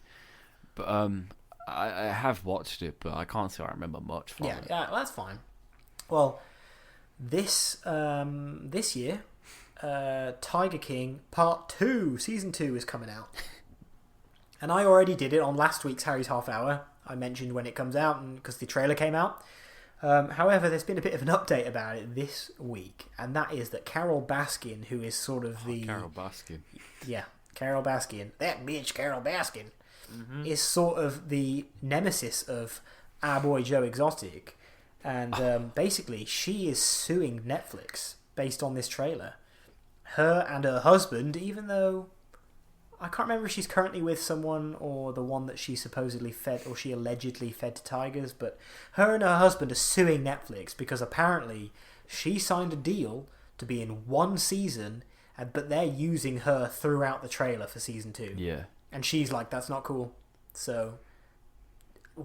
But I have watched it, but I can't say I remember much from it. Yeah, that's fine. Well, this year, Tiger King Part 2, Season 2 is coming out. And I already did it on last week's Harry's Half Hour. I mentioned when it comes out because the trailer came out. However, there's been a bit of an update about it this week, and that is that Carol Baskin, who is sort of Carol Baskin. Yeah, Carol Baskin. That bitch Carol Baskin is sort of the nemesis of our boy Joe Exotic. And basically, she is suing Netflix based on this trailer. Her and her husband, even though I can't remember if she's currently with someone or the one that she supposedly fed or she allegedly fed to tigers, but her and her husband are suing Netflix because apparently she signed a deal to be in one season, but they're using her throughout the trailer for season 2. Yeah. And she's like, that's not cool. So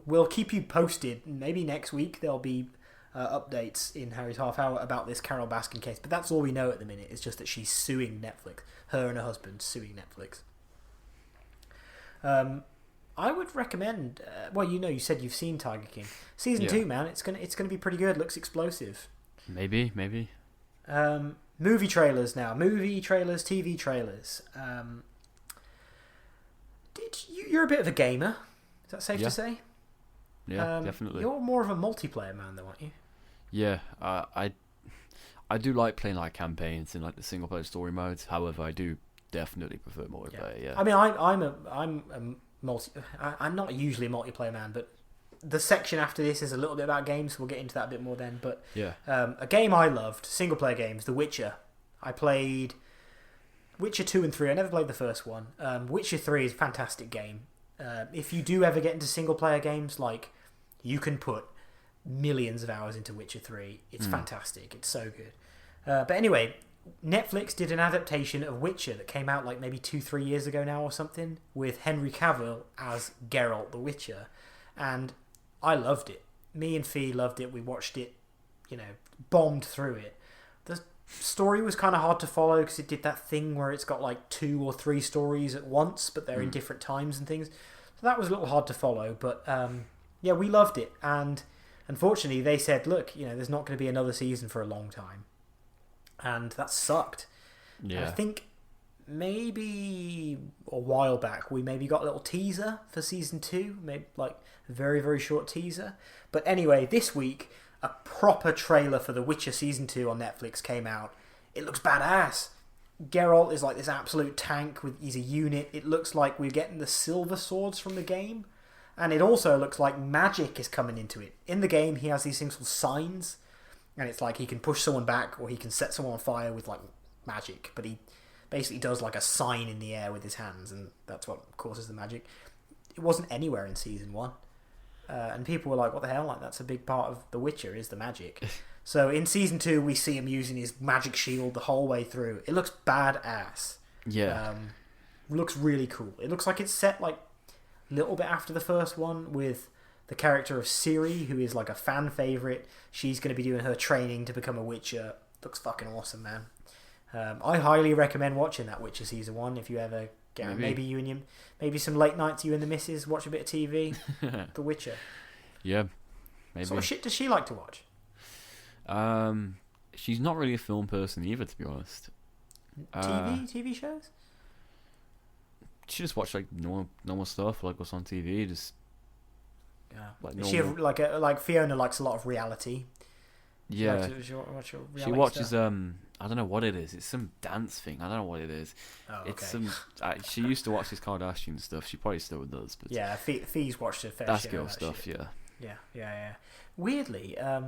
we'll keep you posted. Maybe next week there'll be updates in Harry's Half Hour about this Carol Baskin case, but that's all we know at the minute. It's just that she's suing Netflix. Her and her husband suing Netflix. I would recommend. You said you've seen Tiger King season 2, man. It's gonna be pretty good. Looks explosive. Maybe. Movie trailers now. Movie trailers, TV trailers. You're a bit of a gamer? Is that safe to say? Yeah, definitely. You're more of a multiplayer man, though, aren't you? Yeah, I do like playing like campaigns and like the single player story modes. However, I do definitely prefer multiplayer. Yeah. I mean, I'm I'm not usually a multiplayer man, but the section after this is a little bit about games. So we'll get into that a bit more then. But Yeah. a game I loved, single player games, The Witcher. I played Witcher 2 and 3. I never played the first one. Witcher 3 is a fantastic game. If you do ever get into single player games, like, you can put millions of hours into Witcher 3. It's fantastic. It's so good. But anyway, Netflix did an adaptation of Witcher that came out like maybe 2-3 years ago now or something, with Henry Cavill as Geralt the Witcher. And I loved it. Me and Fee loved it. We watched it, bombed through it. The story was kind of hard to follow because it did that thing where it's got like 2 or 3 stories at once, but they're in different times and things. So that was a little hard to follow. But yeah, we loved it. And unfortunately, they said, look, there's not going to be another season for a long time. And that sucked. Yeah. And I think maybe a while back we maybe got a little teaser for season 2, maybe like a very, very short teaser. But anyway, this week a proper trailer for The Witcher season 2 on Netflix came out. It looks badass. Geralt is like this absolute tank. He's a unit. It looks like we're getting the silver swords from the game. And it also looks like magic is coming into it. In the game, he has these things called signs. And it's like he can push someone back or he can set someone on fire with like magic. But he basically does like a sign in the air with his hands. And that's what causes the magic. It wasn't anywhere in season 1. And people were like, what the hell? Like, that's a big part of The Witcher is the magic. So in season 2, we see him using his magic shield the whole way through. It looks badass. Yeah. Looks really cool. It looks like it's set like a little bit after the first one with the character of Ciri, who is like a fan favorite. She's going to be doing her training to become a Witcher. Looks fucking awesome, man. I highly recommend watching that Witcher season 1 if you ever get maybe some late nights you and the missus watch a bit of TV. The Witcher. Yeah, maybe. What sort of shit does she like to watch? She's not really a film person either, to be honest. TV shows? She just watch like normal stuff, like what's on TV. Just like Is she like Fiona likes a lot of reality. Yeah, she watches stuff? I don't know what it is. It's some dance thing. I don't know what it is. Oh, okay. It's some. She used to watch this Kardashian stuff. She probably still does. But yeah, Fee's watched a fair that's share girl of that stuff. shit. Yeah. Weirdly, I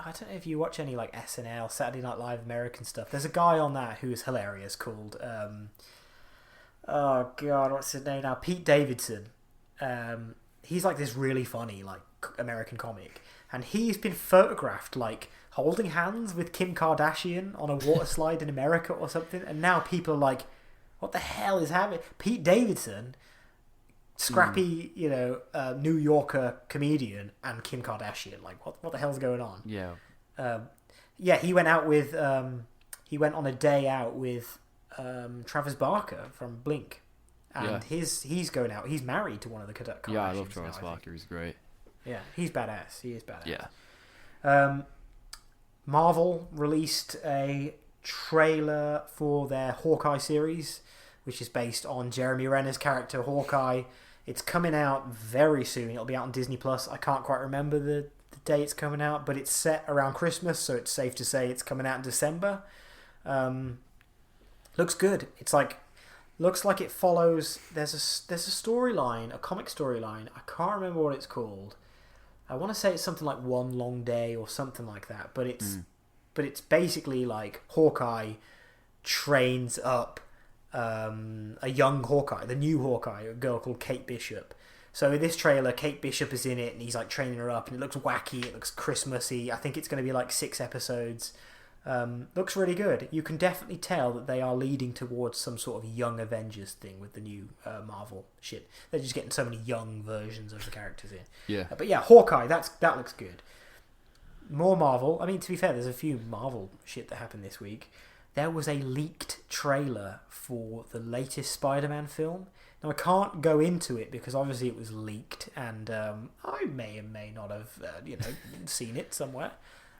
don't know if you watch any like SNL, Saturday Night Live, American stuff. There's a guy on that who is hilarious called oh god, what's his name now? Pete Davidson. He's like this really funny like American comic, and he's been photographed like holding hands with Kim Kardashian on a water slide in America or something, and now people are like, what the hell is happening? Pete Davidson, scrappy, New Yorker comedian, and Kim Kardashian, like what the hell's going on? Yeah. He went out with he went on a day out with Travis Barker from Blink, and he's going out. He's married to one of the Kardashians. Yeah, I love Travis Barker. He's great. Yeah, he's badass. He is badass. Yeah. Marvel released a trailer for their Hawkeye series, which is based on Jeremy Renner's character Hawkeye. It's coming out very soon. It'll be out on Disney Plus. I can't quite remember the day it's coming out, but it's set around Christmas, so it's safe to say it's coming out in December. Looks good. Looks like it follows. There's a storyline, a comic storyline. I can't remember what it's called. I want to say it's something like One Long Day or something like that. But it's basically like Hawkeye trains up a young Hawkeye, the new Hawkeye, a girl called Kate Bishop. So in this trailer, Kate Bishop is in it, and he's like training her up, and it looks wacky. It looks Christmassy. I think it's going to be like 6 episodes. Looks really good. You can definitely tell that they are leading towards some sort of young Avengers thing with the new Marvel shit. They're just getting so many young versions of the characters in. Yeah. But yeah, Hawkeye, that looks good. More Marvel. I mean, to be fair, there's a few Marvel shit that happened this week. There was a leaked trailer for the latest Spider-Man film. Now, I can't go into it because obviously it was leaked, and I may or may not have seen it somewhere.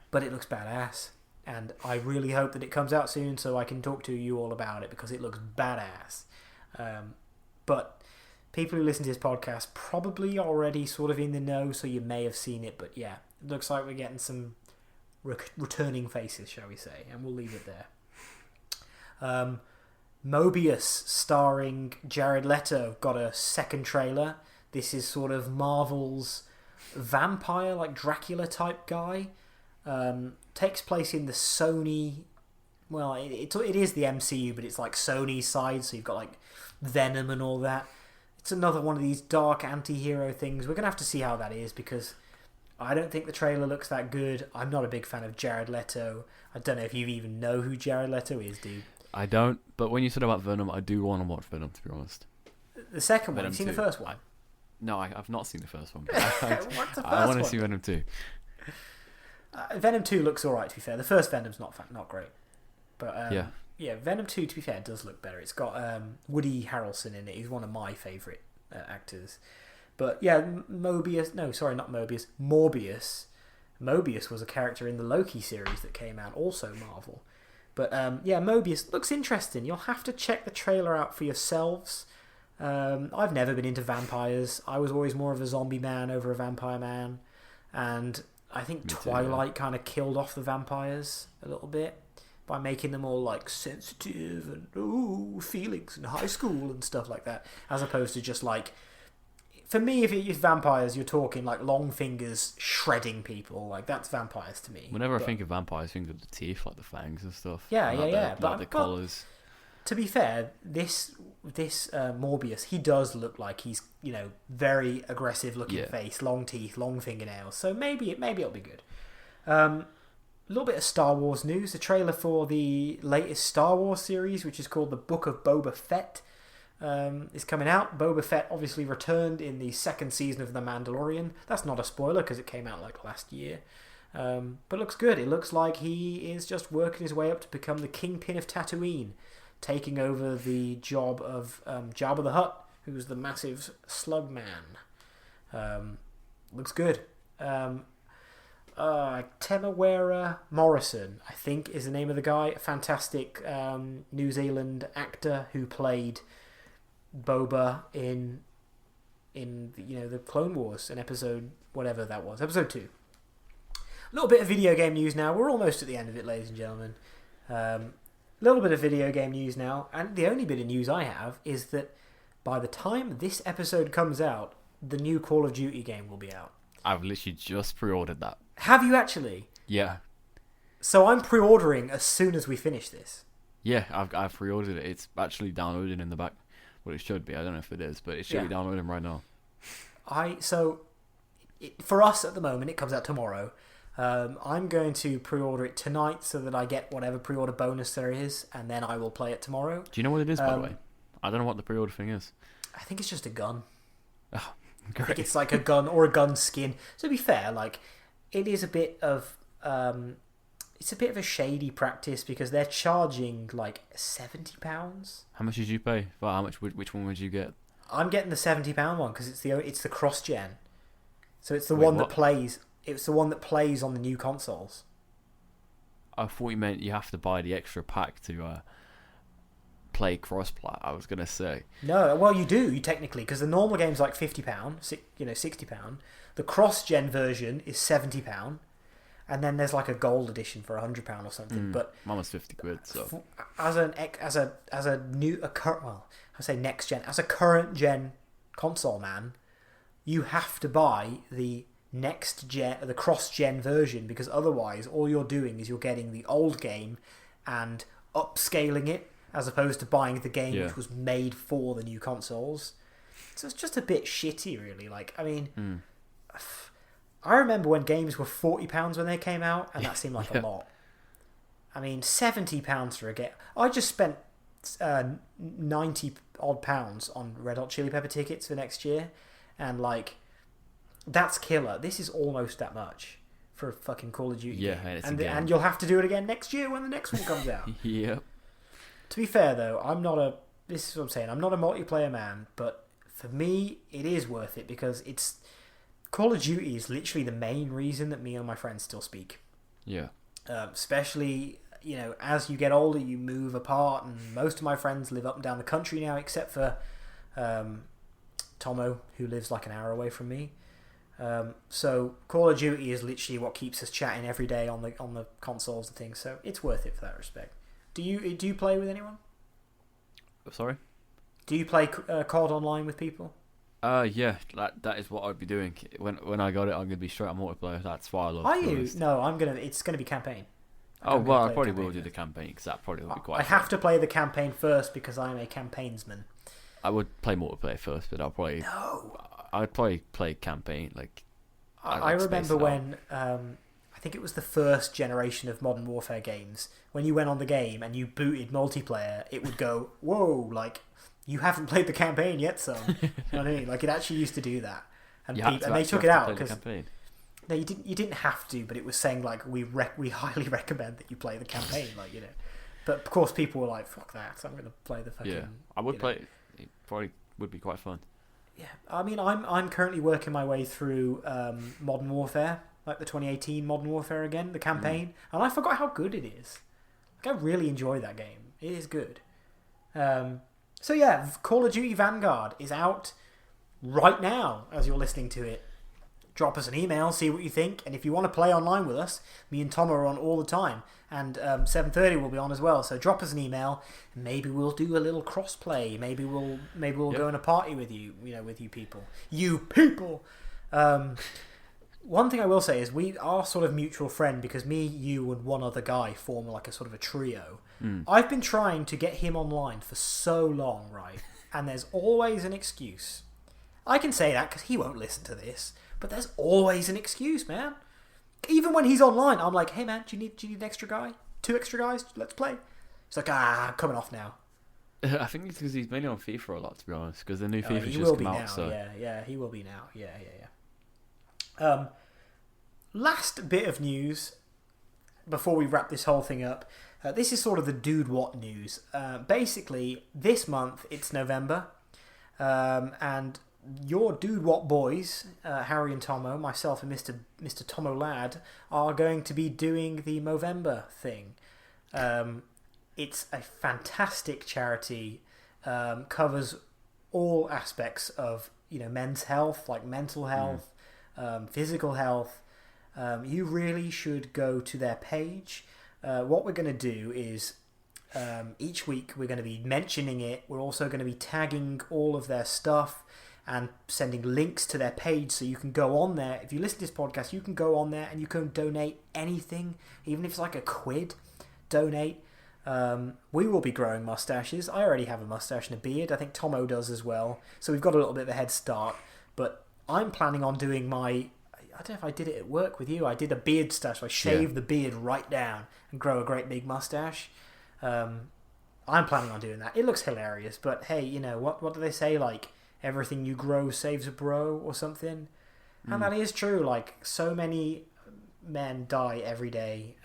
But it looks badass. And I really hope that it comes out soon so I can talk to you all about it because it looks badass. But people who listen to this podcast probably already sort of in the know, so you may have seen it. But yeah, it looks like we're getting some returning faces, shall we say, and we'll leave it there. Mobius, starring Jared Leto, got a second trailer. This is sort of Marvel's vampire, like Dracula type guy. Takes place in the Sony... Well, it is the MCU, but it's like Sony's side, so you've got like Venom and all that. It's another one of these dark anti-hero things. We're going to have to see how that is, because I don't think the trailer looks that good. I'm not a big fan of Jared Leto. I don't know if you even know who Jared Leto is, dude. I don't, but when you said about Venom, I do want to watch Venom, to be honest. The second one? Venom You've seen 2. the first one? No, I've not seen the first one. What's the first I want to one? see Venom 2. Venom 2 looks alright, to be fair. The first Venom's not great. But yeah, Venom 2, to be fair, does look better. It's got Woody Harrelson in it. He's one of my favourite actors. But yeah, Morbius. Mobius was a character in the Loki series that came out, also Marvel. But yeah, Mobius looks interesting. You'll have to check the trailer out for yourselves. I've never been into vampires. I was always more of a zombie man over a vampire man. And I think Twilight kind of killed off the vampires a little bit by making them all like sensitive and feelings in high school and stuff like that. As opposed to just like... For me, if it's vampires, you're talking like long fingers shredding people. Like, that's vampires to me. Whenever I think of vampires, I think of the teeth, like the fangs and stuff. Yeah. But the colours. To be fair, this Morbius, he does look like he's, very aggressive looking face, long teeth, long fingernails. So maybe it'll be good. A little bit of Star Wars news. The trailer for the latest Star Wars series, which is called The Book of Boba Fett, is coming out. Boba Fett obviously returned in the second season of The Mandalorian. That's not a spoiler because it came out like last year. But looks good. It looks like he is just working his way up to become the kingpin of Tatooine, taking over the job of Jabba the Hutt, who's the massive slug man. Looks good. Temawera Morrison, I think, is the name of the guy. A fantastic New Zealand actor who played Boba in the Clone Wars, in episode whatever that was, episode 2. A little bit of video game news now. We're almost at the end of it, ladies and gentlemen. A little bit of video game news now, and the only bit of news I have is that by the time this episode comes out, the new Call of Duty game will be out. I've literally just pre-ordered that. Have you actually? Yeah. So I'm pre-ordering as soon as we finish this. Yeah, I've pre-ordered it. It's actually downloading in the back. Well, it should be. I don't know if it is, but it should be downloading right now. For us at the moment, it comes out tomorrow. I'm going to pre-order it tonight so that I get whatever pre-order bonus there is, and then I will play it tomorrow. Do you know what it is, by the way? I don't know what the pre-order thing is. I think it's just a gun. Oh, great. I think it's like a gun or a gun skin. So to be fair, like, it is a bit of it's a bit of a shady practice because they're charging like £70. How much did you pay? Well, how much? Which one would you get? I'm getting the £70 one because it's the cross-gen. So it's the one that plays. It's the one that plays on the new consoles. I thought you meant you have to buy the extra pack to play cross-plat. I was gonna say. No, well you do. You technically, because the normal game's like £50, £60. The cross-gen version is £70, and then there's like a gold edition for £100 or something. But mine was £50. So as a next gen, as a current gen console man, you have to buy the next gen, the cross-gen version, because otherwise all you're doing is you're getting the old game and upscaling it as opposed to buying the game which was made for the new consoles. So it's just a bit shitty, really. Like, I mean, I remember when games were £40 when they came out, and that seemed like a lot. I mean, £70 for a game. I just spent 90 odd pounds on Red Hot Chili Pepper tickets for next year, and like, that's killer. This is almost that much for a fucking Call of Duty game. And you'll have to do it again next year when the next one comes out. Yep. To be fair though, this is what I'm saying, I'm not a multiplayer man, but for me it is worth it because it's Call of Duty is literally the main reason that me and my friends still speak. Yeah. Especially, as you get older, you move apart, and most of my friends live up and down the country now, except for Tomo, who lives like an hour away from me. So Call of Duty is literally what keeps us chatting every day on the consoles and things. So it's worth it for that respect. Do you play with anyone? Sorry? Do you play COD online with people? Yeah, that is what I'd be doing. When I got it, I'm gonna be straight on multiplayer. That's why I love. Are you? No, it's gonna be campaign. Oh well, I probably will do the campaign because that probably will be quite. I have to play the campaign first because I'm a campaignsman. I would play multiplayer first, but I'd probably play campaign. Like I remember when I think it was the first generation of Modern Warfare games. When you went on the game and you booted multiplayer, it would go, "Whoa!" Like you haven't played the campaign yet, son. You know what I mean? Like it actually used to do that, and they took it out because no, you didn't have to, but it was saying like we highly recommend that you play the campaign, like you know. But of course, people were like, "Fuck that! I'm going to play the fucking." Yeah, I would play. It probably would be quite fun. Yeah, I mean, I'm currently working my way through Modern Warfare, like the 2018 Modern Warfare again, the campaign, and I forgot how good it is. Like I really enjoy that game. It is good. So yeah, Call of Duty Vanguard is out right now as you're listening to it. Drop us an email, see what you think, and if you want to play online with us, me and Tom are on all the time, and 7thrty will be on as well. So drop us an email, and maybe we'll do a little cross-play. Maybe we'll go in a party with you, with you people. You people. One thing I will say is we are sort of mutual friend because me, you, and one other guy form like a sort of a trio. I've been trying to get him online for so long, right? And there's always an excuse. I can say that because he won't listen to this. But there's always an excuse, man. Even when he's online, I'm like, "Hey, man, do you need an extra guy? 2 extra guys? Let's play." He's like, I'm coming off now." I think it's because he's mainly on FIFA a lot, to be honest. Because the new FIFA's just come now. out. So Yeah, he will be now. Yeah. Last bit of news before we wrap this whole thing up. This is sort of the dude what news. Basically, this month it's November, and your Dude What boys, Harry and Tomo, myself and Mr. Tomo Lad, are going to be doing the Movember thing. It's a fantastic charity, covers all aspects of men's health, like mental health, physical health. You really should go to their page. What we're going to do is each week we're going to be mentioning it. We're also going to be tagging all of their stuff and sending links to their page so you can go on there. If you listen to this podcast, you can go on there and you can donate anything, even if it's like £1. Donate. We will be growing mustaches. I already have a mustache and a beard. I think Tomo does as well. So we've got a little bit of a head start. But I'm planning on doing I don't know if I did it at work with you. I did a beard stash. So I shaved the beard right down and grow a great big mustache. I'm planning on doing that. It looks hilarious. But hey, what do they say? Like, everything you grow saves a bro or something. And that is true. Like, so many men die every day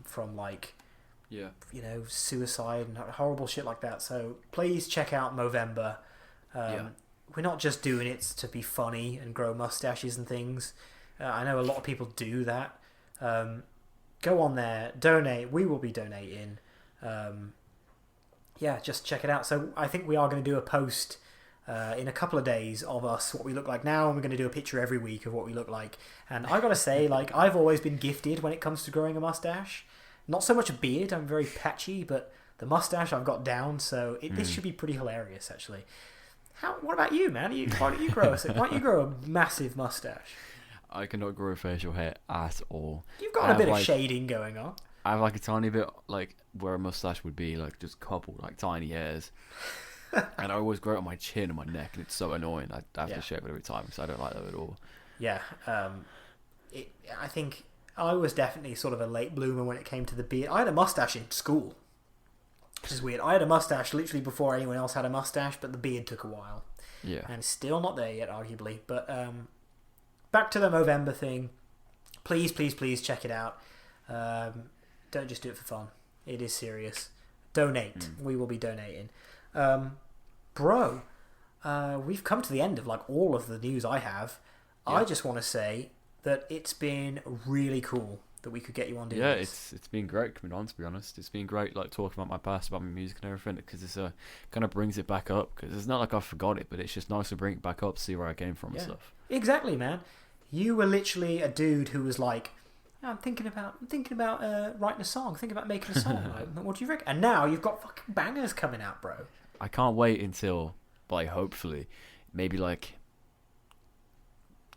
from suicide and horrible shit like that. So please check out Movember. We're not just doing it to be funny and grow mustaches and things. I know a lot of people do that. Go on there, donate. We will be donating. Just check it out. So I think we are going to do a post in a couple of days of us, what we look like now, and we're going to do a picture every week of what we look like. And I gotta say, like, I've always been gifted when it comes to growing a mustache. Not so much a beard, I'm very patchy, but the mustache I've got down, so this should be pretty hilarious, actually. What about you, man? Why don't you grow a massive mustache? I cannot grow facial hair at all. You've got a bit of shading going on. I have like a tiny bit, like where a mustache would be, like just a couple, like tiny hairs. And I always grow it on my chin and my neck, and it's so annoying. I have to shave it every time, so I don't like that at all. Yeah, I think I was definitely sort of a late bloomer when it came to the beard. I had a mustache in school, which is weird. I had a mustache literally before anyone else had a mustache, but the beard took a while. Yeah. And it's still not there yet, arguably. But back to the Movember thing. Please, please, please check it out. Don't just do it for fun. It is serious. Donate. We will be donating. Bro, we've come to the end of like all of the news I have. I just want to say that it's been really cool that we could get you on doing Yeah, this. it's been great coming on, to be honest. It's been great, like, talking about my past, about my music and everything, because it's kind of brings it back up, because it's not like I forgot it, but it's just nice to bring it back up, see where I came from and stuff. Exactly, man. You were literally a dude who was like, I'm thinking about writing a song, thinking about making a song. Like, what do you reckon? And now you've got fucking bangers coming out, bro. I can't wait until, like, hopefully, maybe like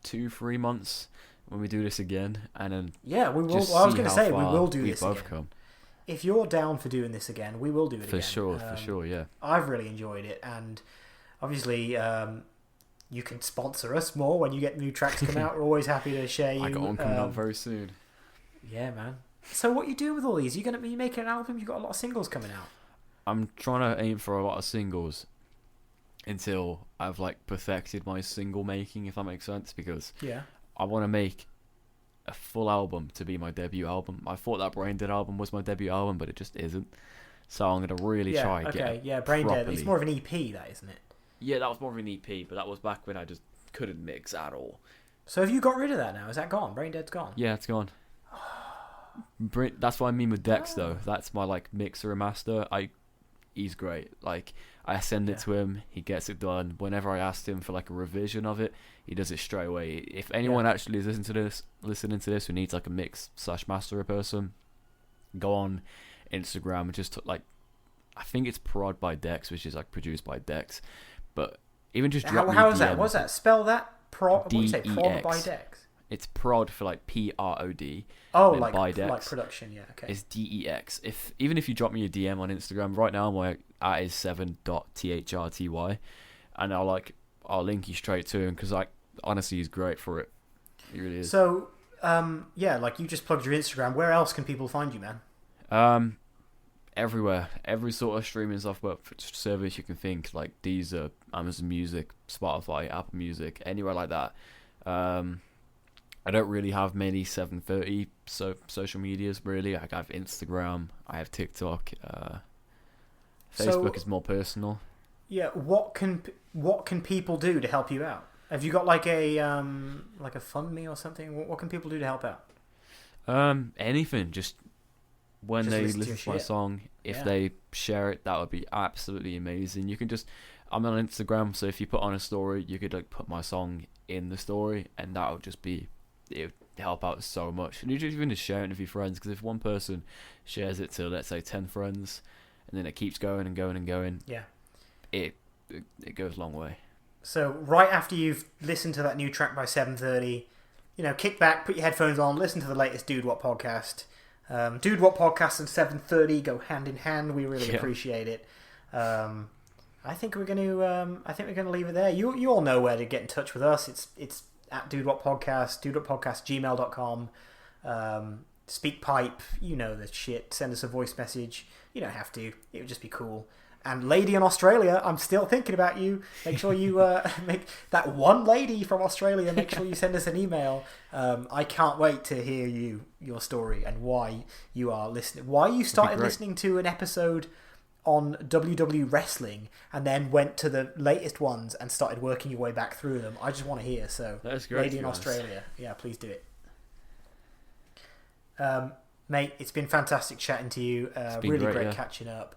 2-3 months when we do this again, and then we will. Well, I was going to say we will do this both again. Come. If you're down for doing this again, we will do it for again. For sure, yeah. I've really enjoyed it, and obviously you can sponsor us more when you get new tracks come out. We're always happy to share you. I got one coming out very soon. Yeah, man. So what you do with all these? You're going to be making an album? You've got a lot of singles coming out. I'm trying to aim for a lot of singles until I've, like, perfected my single making, if that makes sense, because I want to make a full album to be my debut album. I thought that Brain Dead album was my debut album, but it just isn't. So I'm going to really try and get it Brain Dead. properly. It's more of an EP, that, isn't it? Yeah, that was more of an EP, but that was back when I just couldn't mix at all. So have you got rid of that now? Is that gone? Brain Dead's gone? Yeah, it's gone. That's what I mean with Dex, though. That's my, like, mixer and master. He's great. Like, I send it to him, he gets it done. Whenever I asked him for, like, a revision of it, he does it straight away. If anyone actually is listening to this who needs, like, a mix/master person, go on Instagram and just like, I think it's Prod by Dex, which is, like, produced by Dex. But even just drop me how a is DM. that? What's that? Spell that? What do you say? DEX. Prod by Dex. It's Prod for, like, PROD. Oh, then like by Dex. like production, yeah. Okay. It's DEX. Even if you drop me a DM on Instagram right now, my @ is 7.thrty, and I'll link you straight to him, because, like, honestly, he's great for it. He really is. So like, you just plugged your Instagram. Where else can people find you, man? Everywhere, every sort of streaming software service you can think, like Deezer, Amazon Music, Spotify, Apple Music, anywhere like that. I don't really have many 7thrty social medias, really. I have Instagram, I have TikTok. Facebook is more personal. Yeah, what can people do to help you out? Have you got like a FundMe or something? What can people do to help out? Anything. Just when they listen to my song, if they share it, that would be absolutely amazing. You can I'm on Instagram, so if you put on a story, you could, like, put my song in the story, and that would just be, it would help out so much. And you even just share it with your friends, because if one person shares it to, let's say, 10 friends, and then it keeps going and going and going, it goes a long way. So right after you've listened to that new track by 7thrty, kick back, put your headphones on, listen to the latest Dude What podcast. Dude What podcast and 7thrty go hand in hand. We really appreciate it. I think we're going to leave it there. You all know where to get in touch with us. It's at Dude What Podcast, dudewhatpodcast@gmail.com. SpeakPipe, you know the shit. Send us a voice message. You don't have to. It would just be cool. And lady in Australia, I'm still thinking about you. Make sure you make that one lady from Australia. Make sure you send us an email. I can't wait to hear your story and why you are listening. Why you started listening to an episode on WWE wrestling and then went to the latest ones and started working your way back through them. I just want to hear. So, that's great, lady in Australia, please do it. Mate, it's been fantastic chatting to you. Really great catching up.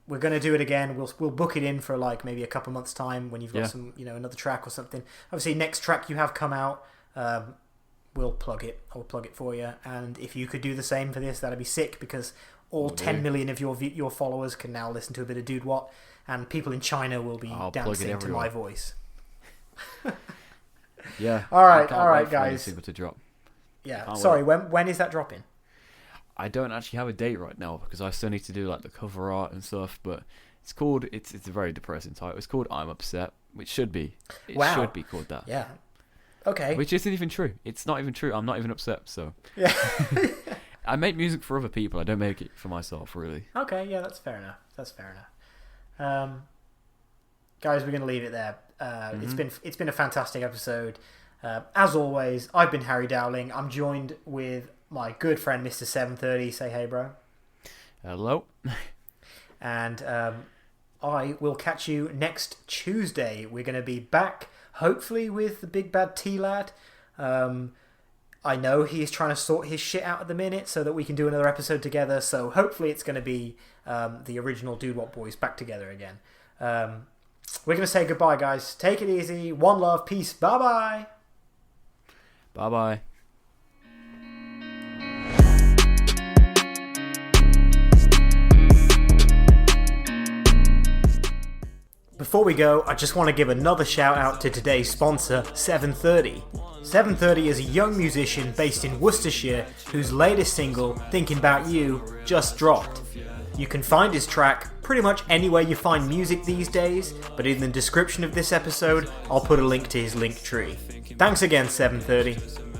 We're going to do it again. We'll book it in for, like, maybe a couple months' time when you've got some, another track or something. Obviously, next track you have come out, we'll plug it. I'll plug it for you. And if you could do the same for this, that'd be sick, because all 10 million of your followers can now listen to a bit of Dude What, and people in China will be dancing to my voice. All right, guys. To drop. Sorry. When is that dropping? I don't actually have a date right now, because I still need to do, like, the cover art and stuff, but it's called, it's a very depressing title. It's called I'm Upset, which should be. It should be called that. Yeah. Okay. Which isn't even true. It's not even true. I'm not even upset, so. Yeah. I make music for other people. I don't make it for myself, really. Okay, yeah, that's fair enough. Guys, we're going to leave it there. It's been a fantastic episode. As always, I've been Harry Dowling. I'm joined with my good friend, Mr. 7thrty. Say hey, bro. Hello. And I will catch you next Tuesday. We're going to be back, hopefully, with the Big Bad T-Lad. I know he's trying to sort his shit out at the minute so that we can do another episode together. So hopefully it's going to be the original Dude What Boys back together again. We're going to say goodbye, guys. Take it easy. One love. Peace. Bye-bye. Bye-bye. Before we go, I just want to give another shout out to today's sponsor, 7thrty. 7thrty is a young musician based in Worcestershire whose latest single, Thinking About You, just dropped. You can find his track pretty much anywhere you find music these days, but in the description of this episode, I'll put a link to his link tree. Thanks again, 7thrty.